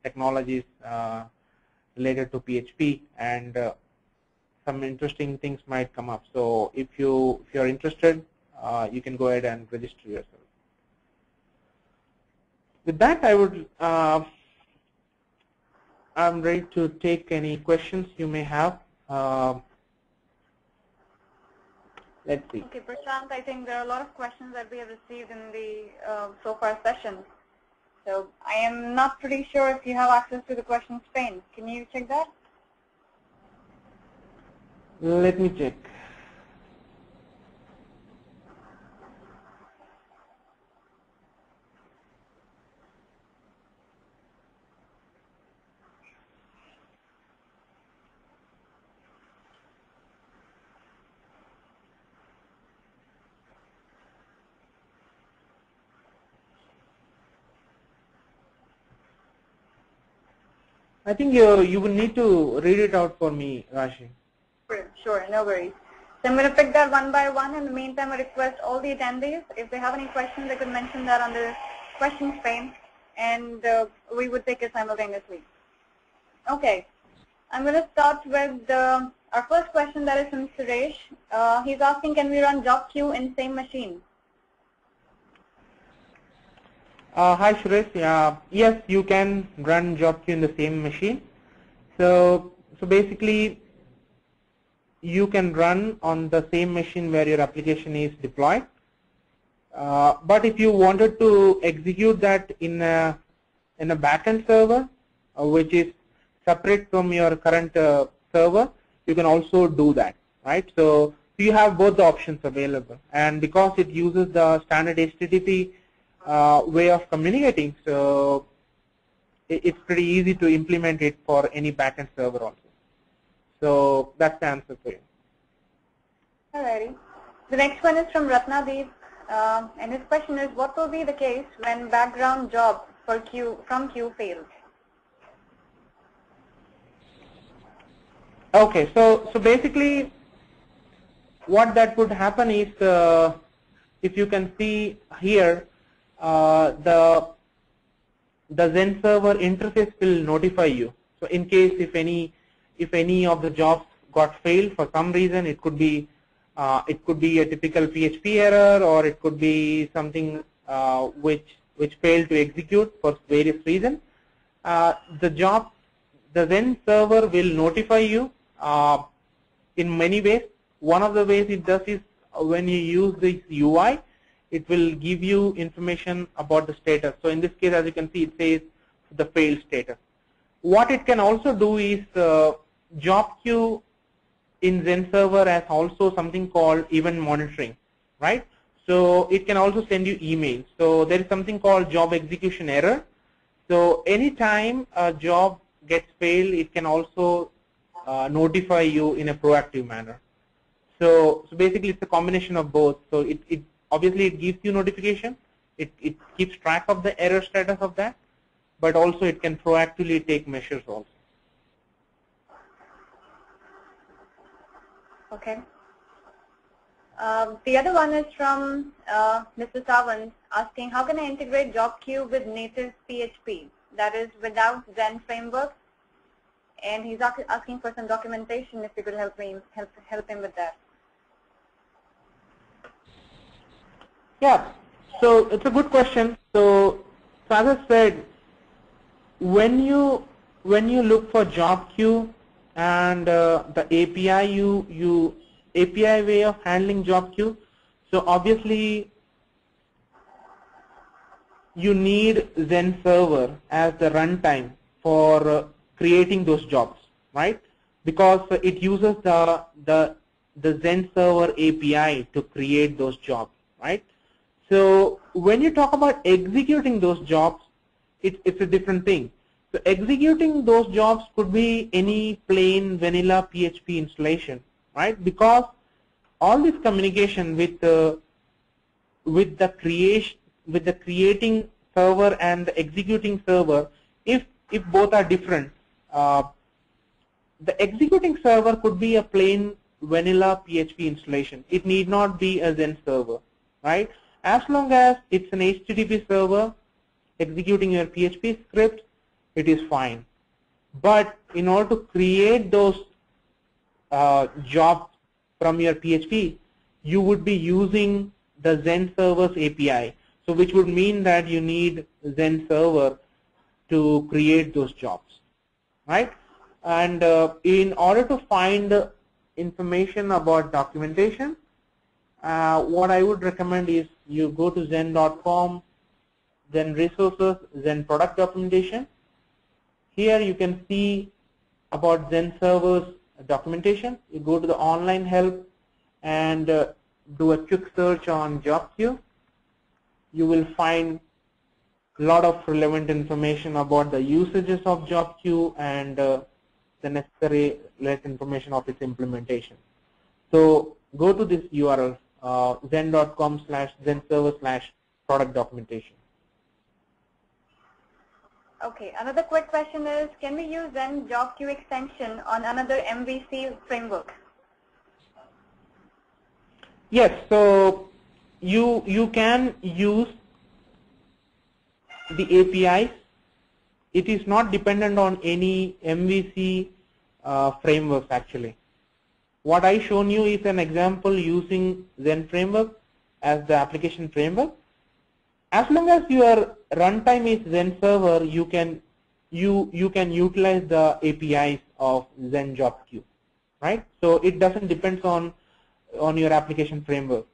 technologies related to PHP, and some interesting things might come up. So if you're interested, you can go ahead and register yourself. With that, I'm ready to take any questions you may have. Let's see. Okay, Prashant, I think there are a lot of questions that we have received in the so far session. So I am not pretty sure if you have access to the questions pane. Can you check that? Let me check. I think you will need to read it out for me, Rashi. Sure, no worries. So I'm going to pick that one by one. In the meantime, I request all the attendees, if they have any questions, they could mention that on the questions pane, and we would take it simultaneously. Okay, I'm going to start with our first question, that is from Suresh. He's asking, can we run job queue in same machine? Hi Suresh. Yes, you can run job queue in the same machine. So basically, you can run on the same machine where your application is deployed, But if you wanted to execute that in a backend server, which is separate from your current server, you can also do that, right? So you have both the options available, and because it uses the standard HTTP way of communicating, so it's pretty easy to implement it for any backend server also. So that's the answer for you. Alrighty. The next one is from Ratnadeep, and his question is, what will be the case when background job from queue fails? Okay, so basically what that would happen is, if you can see here, the Zen server interface will notify you. So in case if any of the jobs got failed for some reason, it could be a typical PHP error, or it could be something which failed to execute for various reasons. The Zen server will notify you in many ways. One of the ways it does is when you use this UI, it will give you information about the status. So in this case, as you can see, it says the failed status. What it can also do is job queue in Zen server has also something called event monitoring, right? So it can also send you emails. So there is something called job execution error. So anytime a job gets failed, it can also notify you in a proactive manner. So basically it's a combination of both. So it obviously it gives you notification, it keeps track of the error status of that, but also it can proactively take measures also. Okay. The other one is from Mr. Sawant, asking, how can I integrate job queue with native PHP, that is without Zen framework? And he's asking for some documentation, if you could help him with that. Yeah, so it's a good question. So as I said, when you look for job queue and the API API way of handling job queue, so obviously you need Zen server as the runtime for creating those jobs, right? Because it uses the Zen server API to create those jobs, right? So when you talk about executing those jobs, it's a different thing. So executing those jobs could be any plain vanilla PHP installation, right? Because all this communication with the creating server and the executing server, if both are different, the executing server could be a plain vanilla PHP installation. It need not be a Zen server, right? As long as it's an HTTP server executing your PHP script, it is fine. But in order to create those jobs from your PHP, you would be using the Zen server's API. So which would mean that you need Zen server to create those jobs, right? And in order to find information about documentation, what I would recommend is you go to zen.com, then resources, then product documentation. Here you can see about Zen server's documentation. You go to the online help and do a quick search on job queue. You will find a lot of relevant information about the usages of job queue and the necessary information of its implementation. So go to this URL, zen.com/zenserver/product documentation. Okay, another quick question is, can we use Zen job queue extension on another MVC framework? Yes, so you can use the APIs. It is not dependent on any MVC frameworks actually. What I shown you is an example using Zen framework as the application framework. As long as your runtime is Zen server, you can utilize the APIs of Zen job queue, right? So it doesn't depend on your application framework.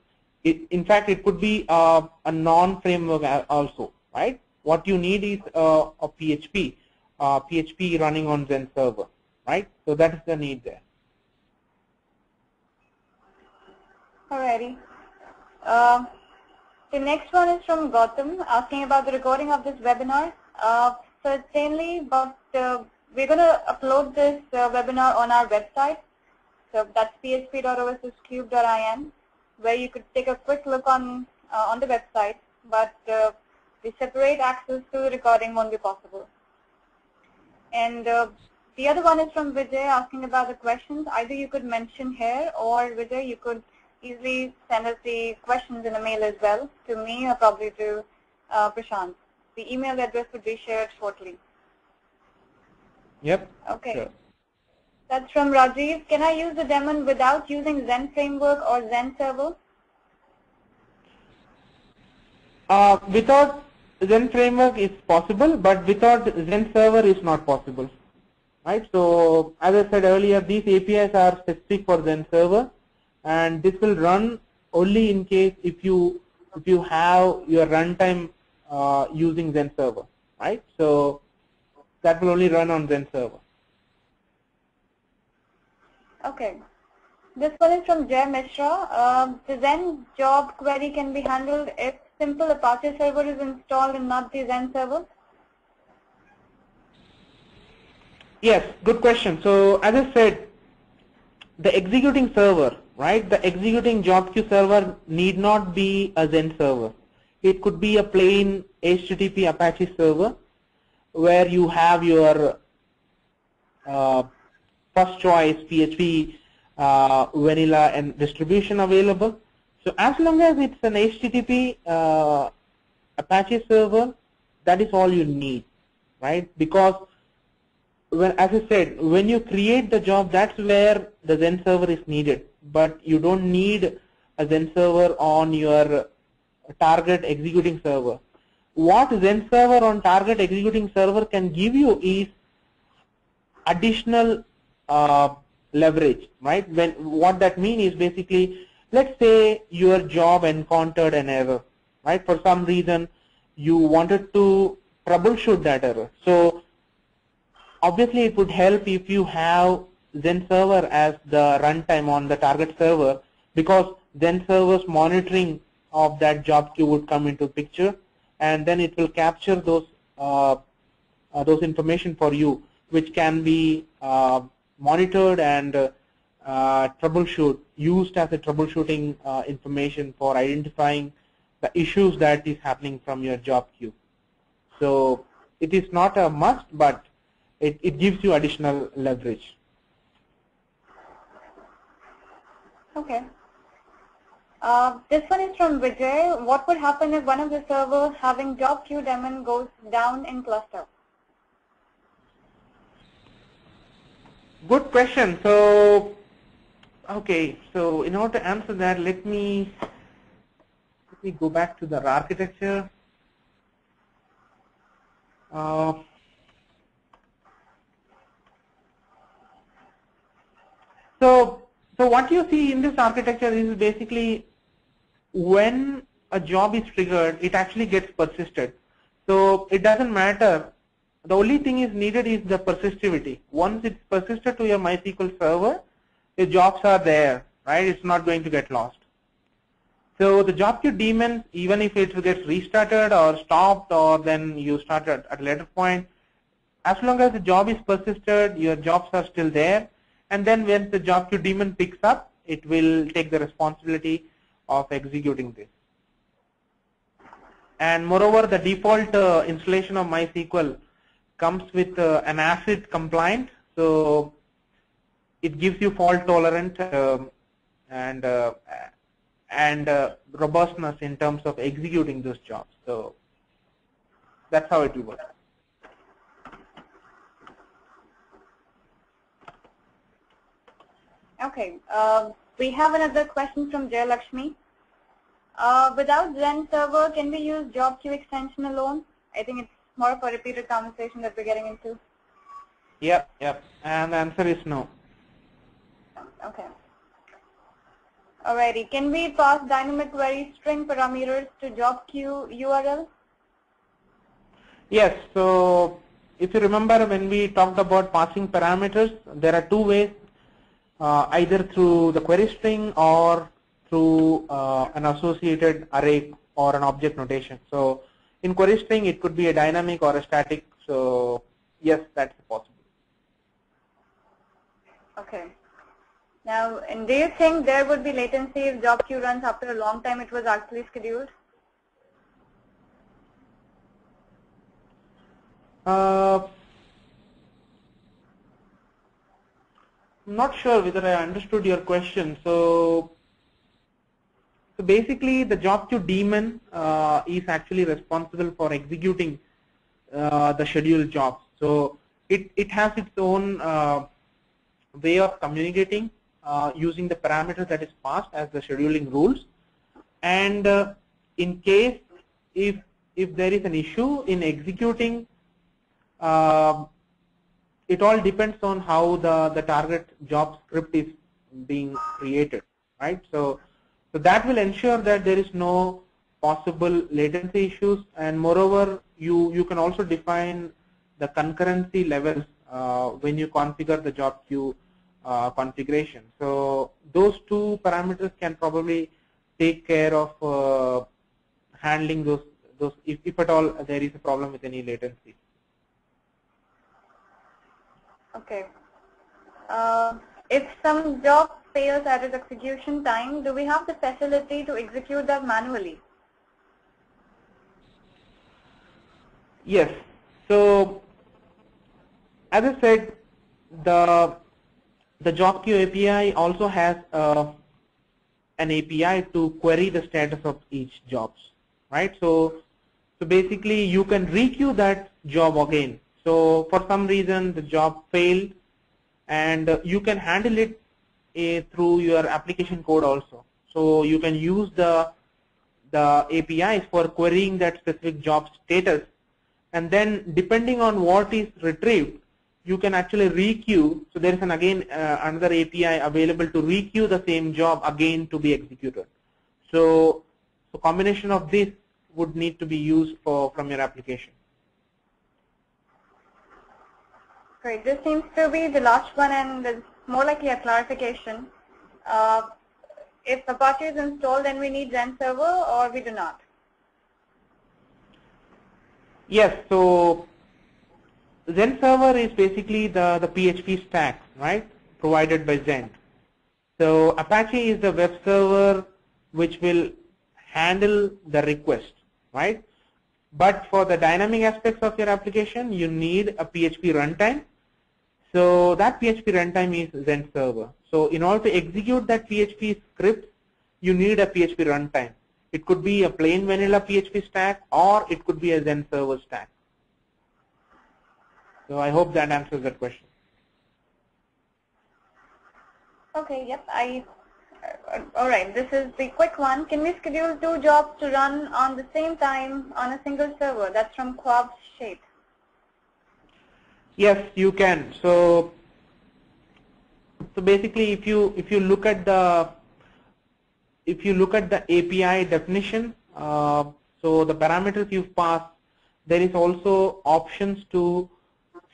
In fact, it could be a non-framework also, right? What you need is a PHP running on Zen server, right? So that is the need there. Alrighty. The next one is from Gautam, asking about the recording of this webinar. Certainly, but we're going to upload this webinar on our website. So that's php.osscube.in, where you could take a quick look on the website, but the separate access to the recording won't be possible. And the other one is from Vijay, asking about the questions. Either you could mention here, or Vijay, you could easily send us the questions in a mail as well, to me or probably to Prashant. The email address would be shared shortly. Yep. Okay. Sure. That's from Rajiv. Can I use the daemon without using Zen framework or Zen server? Without Zen framework is possible, but without Zen server is not possible, right? So as I said earlier, these APIs are specific for Zen server, and this will run only in case if you have your runtime using Zen server, right? So that will only run on Zen server. Okay. This one is from Jay Mishra. The Zen job query can be handled if simple Apache server is installed and not the Zen server? Yes, good question. So as I said, the executing server, right? The executing job queue server need not be a Zen server. It could be a plain HTTP Apache server where you have your first choice PHP vanilla and distribution available. So as long as it's an HTTP Apache server, that is all you need, right? Because as I said, when you create the job, that's where the Zen server is needed. But you don't need a Zen server on your target executing server. What Zen server on target executing server can give you is additional leverage, right? What that means is basically, let's say your job encountered an error, right? For some reason, you wanted to troubleshoot that error. So obviously, it would help if you have Zen server as the runtime on the target server, because Zen server's monitoring of that job queue would come into picture, and then it will capture those information for you, which can be monitored and used as a troubleshooting information for identifying the issues that is happening from your job queue. So it is not a must, but it gives you additional leverage. Okay. This one is from Vijay. What would happen if one of the servers having job queue daemon goes down in cluster? Good question. So, okay. So in order to answer that, let me go back to the architecture. So what you see in this architecture is basically when a job is triggered, it actually gets persisted. So it doesn't matter. The only thing is needed is the persistivity. Once it's persisted to your MySQL server, your jobs are there, right? It's not going to get lost. So the job queue daemon, even if it gets restarted or stopped, or then you start at a later point, as long as the job is persisted, your jobs are still there. And then when the job queue daemon picks up, it will take the responsibility of executing this. And moreover, the default installation of MySQL comes with an ACID compliant, so it gives you fault tolerant and robustness in terms of executing those jobs. So that's how it will work. Okay. We have another question from Jay Lakshmi. Without Zen server, can we use job queue extension alone? I think it's more of a repeated conversation that we're getting into. Yep. And the answer is no. Okay. Alrighty, can we pass dynamic query string parameters to job queue URL? Yes, so if you remember when we talked about passing parameters, there are two ways, either through the query string or through an associated array or an object notation. So in query string it could be a dynamic or a static, so yes, that's possible. Okay. Now, and do you think there would be latency if job queue runs after a long time it was actually scheduled? I'm not sure whether I understood your question. So basically the job queue daemon is actually responsible for executing the scheduled jobs. So it has its own way of communicating using the parameter that is passed as the scheduling rules. And in case if there is an issue in executing, it all depends on how the target job script is being created, right? So that will ensure that there is no possible latency issues, and moreover you can also define the concurrency levels when you configure the job queue configuration. So those two parameters can probably take care of handling those if at all there is a problem with any latency. Okay. If some job fails at its execution time, do we have the facility to execute that manually? Yes. So as I said, the job queue API also has an API to query the status of each jobs, right? So basically you can requeue that job again. So for some reason the job failed, and you can handle it through your application code also. So you can use the APIs for querying that specific job status, and then depending on what is retrieved, you can actually requeue. So there is another API available to requeue the same job again to be executed. So combination of this would need to be used from your application. Great. This seems to be the last one, and it's more likely a clarification. If Apache is installed, then we need Zen server, or we do not? Yes. So Zen server is basically the PHP stack, right, provided by Zen. So Apache is the web server which will handle the request, right? But for the dynamic aspects of your application, you need a PHP runtime. So that PHP runtime is Zen server. So in order to execute that PHP script, you need a PHP runtime. It could be a plain vanilla PHP stack, or it could be a Zen server stack. So I hope that answers that question. Okay, yep. All right, this is the quick one. Can we schedule 2 jobs to run on the same time on a single server? That's from Quab Shape. Yes, you can. So basically, if you look at the API definition, so the parameters you've passed, there is also options to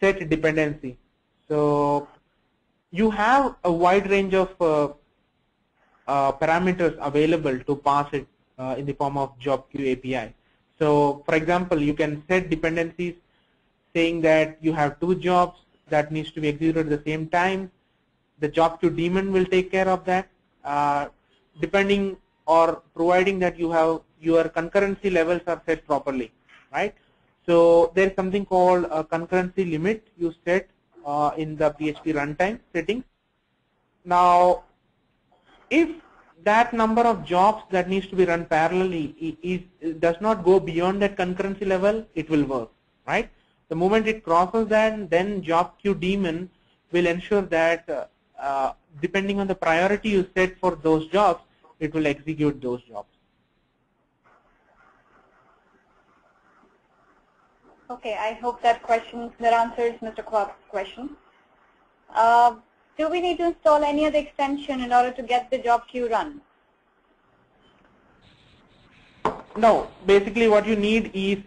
set dependency. So you have a wide range of parameters available to pass it in the form of job queue API. So for example, you can set dependencies saying that you have 2 jobs that needs to be executed at the same time. The job queue daemon will take care of that, depending or providing that you have your concurrency levels are set properly, right? So there is something called a concurrency limit you set in the PHP runtime settings. Now, if that number of jobs that needs to be run parallelly does not go beyond that concurrency level, it will work, right? The moment it crosses that, then job queue daemon will ensure that depending on the priority you set for those jobs, it will execute those jobs. Okay, I hope that answers Mr. Quab's question. Do we need to install any other extension in order to get the job queue run? No, basically what you need is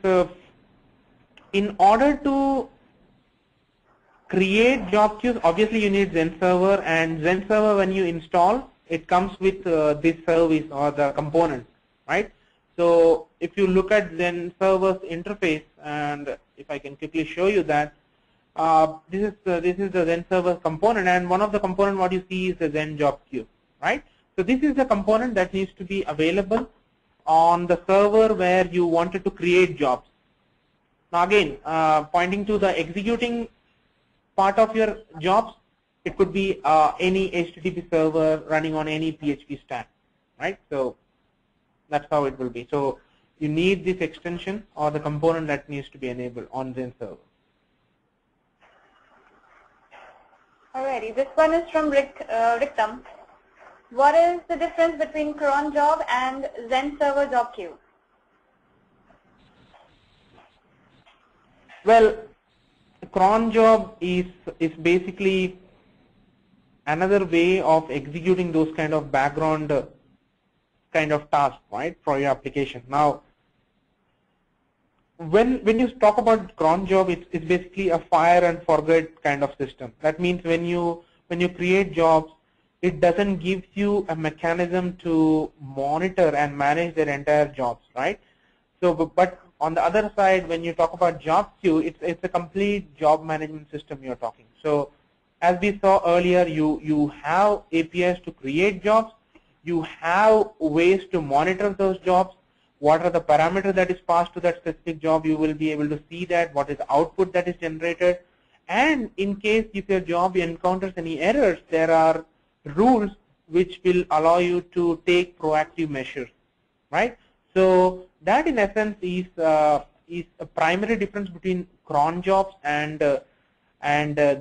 in order to create job queues, obviously you need Zen server, and Zen server when you install, it comes with this service or the component, right? So if you look at Zen server's interface, and if I can quickly show you that, this is the Zen server component, and one of the component what you see is the Zen job queue, right? So this is the component that needs to be available on the server where you wanted to create jobs. Now again, pointing to the executing part of your jobs, it could be any HTTP server running on any PHP stack, right? So that's how it will be. So you need this extension or the component that needs to be enabled on Zen server. Alrighty, this one is from Riktam. What is the difference between cron job and Zen server job queue? Well, cron job is basically another way of executing those kind of background kind of tasks, right, for your application. Now, when you talk about cron job, it's basically a fire and forget kind of system. That means when you create jobs, it doesn't give you a mechanism to monitor and manage their entire jobs, right? So, but on the other side, when you talk about job queue, it's a complete job management system you're talking. So, as we saw earlier, you have APIs to create jobs, you have ways to monitor those jobs. What are the parameters that is passed to that specific job? You will be able to see that. What is the output that is generated? And in case if your job encounters any errors, there are rules which will allow you to take proactive measures, right? So that in essence is a primary difference between cron jobs and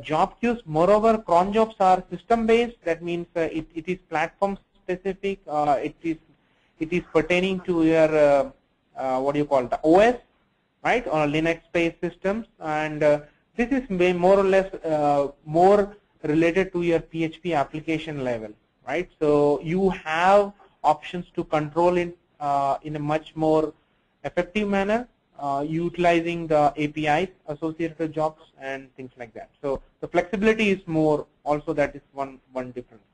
job queues. Moreover, cron jobs are system based. That means it is platform specific. It is pertaining to your what do you call it, the OS, right, or Linux-based systems, and this is more or less more related to your PHP application level, right? So you have options to control it in a much more effective manner, utilizing the APIs associated with jobs and things like that. So the flexibility is more. Also, that is one difference.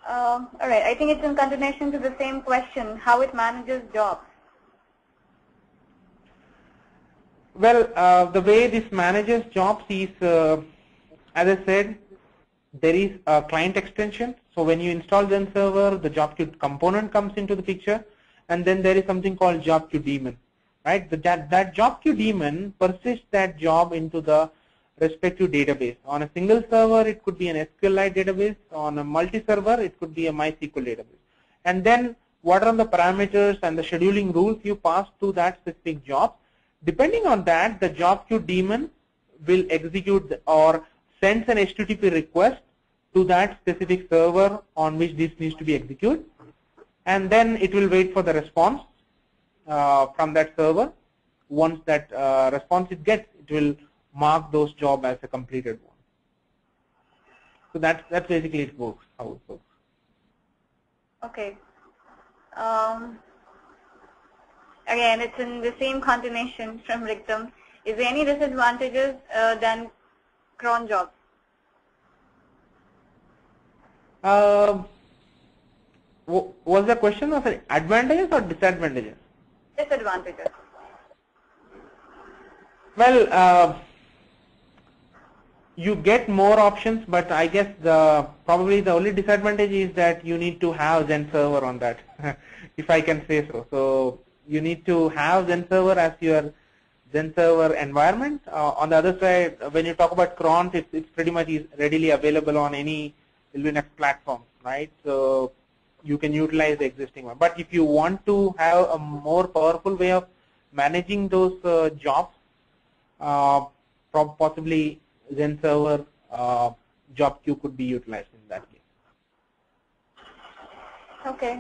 All right, I think it's in continuation to the same question, how it manages jobs. Well, the way this manages jobs is, as I said, there is a client extension. So when you install Zen server, the job queue component comes into the picture, and then there is something called job queue daemon, right? That job queue daemon persists that job into the respective database. On a single server, it could be an SQLite database. On a multi-server, it could be a MySQL database. And then what are the parameters and the scheduling rules you pass to that specific job? Depending on that, the job queue daemon will execute or sends an HTTP request to that specific server on which this needs to be executed. And then it will wait for the response from that server. Once that response it gets, it will mark those jobs as a completed one. So that's basically it works, how it works. Okay. Again, it's in the same continuation from Riktam. Is there any disadvantages than cron jobs? Was the question of advantages or disadvantages? Disadvantages. Well, you get more options, but I guess probably the only disadvantage is that you need to have Zen server on that, if I can say so. So you need to have Zen server as your Zen server environment. On the other side, when you talk about crons, it's pretty much readily available on any Linux platform, right? So you can utilize the existing one. But if you want to have a more powerful way of managing those jobs, possibly Zen server job queue could be utilized in that case. Okay.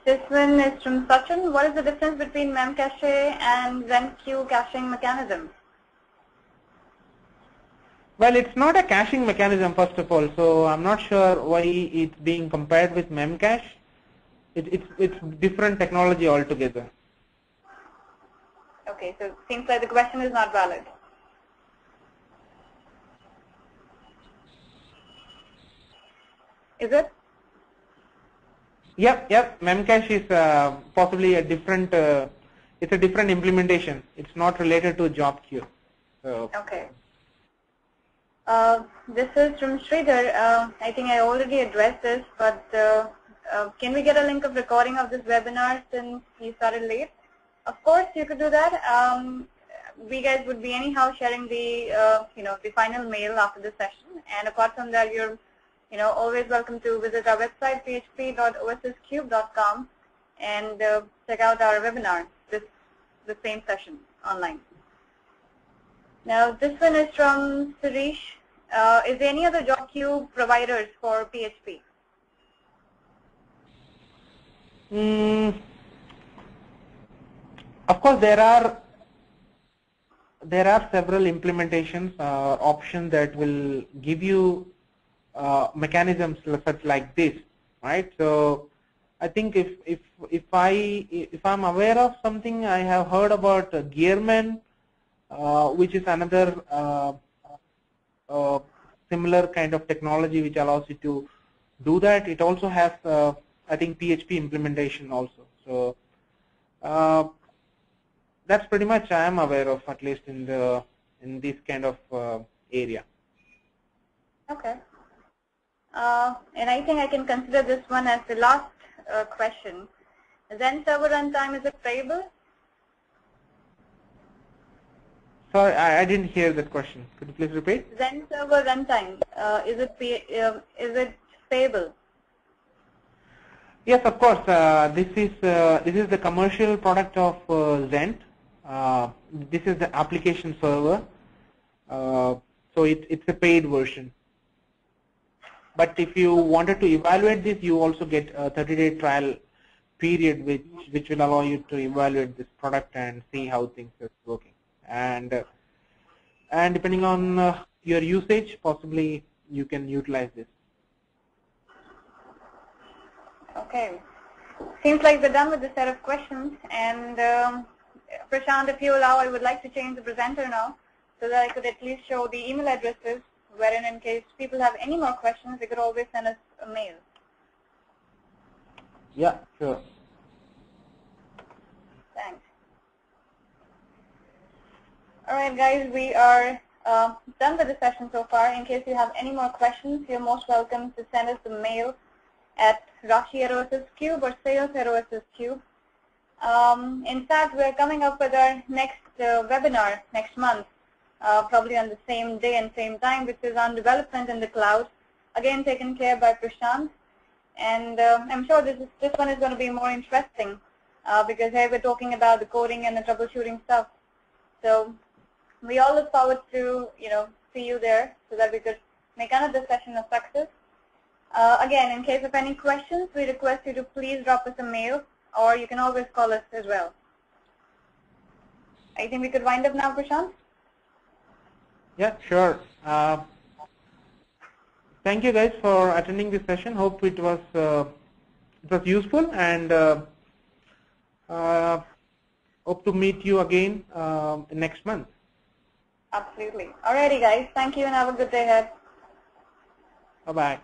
This one is from Sachin. What is the difference between Memcache and Zen queue caching mechanism? Well, it's not a caching mechanism, first of all, so I'm not sure why it's being compared with Memcache. It's different technology altogether. Okay, so it seems like the question is not valid. Is it? Yep. Memcache is possibly a different. It's a different implementation. It's not related to job queue. So. Okay. This is from Sridhar. I think I already addressed this, but can we get a link of recording of this webinar since you started late? Of course, you could do that. We guys would be anyhow sharing the the final mail after the session, and apart from that, you're always welcome to visit our website php.osscube.com and check out our webinar, the same session online. Now this one is from Suresh. Is there any other job queue providers for PHP? Of course, there are several implementations options that will give you mechanisms such like this, right? So I think if I'm aware of something, I have heard about Gearman, which is another similar kind of technology which allows you to do that. It also has I think PHP implementation also. So that's pretty much I am aware of, at least in this kind of area. Okay. And I think I can consider this one as the last question. Zen server runtime, is it payable? Sorry, I didn't hear that question. Could you please repeat? Zen server runtime, is it payable? Yes, of course. This is the commercial product of Zend. This is the application server. So it's a paid version. But if you wanted to evaluate this, you also get a 30-day trial period, which will allow you to evaluate this product and see how things are working. And depending on your usage, possibly you can utilize this. Okay. Seems like we're done with this set of questions. And Prashant, if you allow, I would like to change the presenter now so that I could at least show the email addresses, wherein in case people have any more questions, they could always send us a mail. Yeah, sure. Thanks. All right, guys, we are done with the session so far. In case you have any more questions, you're most welcome to send us a mail at Rashi@OSSCube or sales@OSSCube. In fact, we're coming up with our next webinar next month, probably on the same day and same time, which is on development in the cloud, again taken care by Prashant. And I'm sure this one is going to be more interesting because here we're talking about the coding and the troubleshooting stuff. So we all look forward to see you there so that we could make another session a success. Again, in case of any questions, we request you to please drop us a mail, or you can always call us as well. I think we could wind up now, Prashant. Yeah, sure. Thank you guys for attending this session. Hope it was useful, and hope to meet you again next month. Absolutely. Alrighty, guys. Thank you, and have a good day ahead. Bye-bye.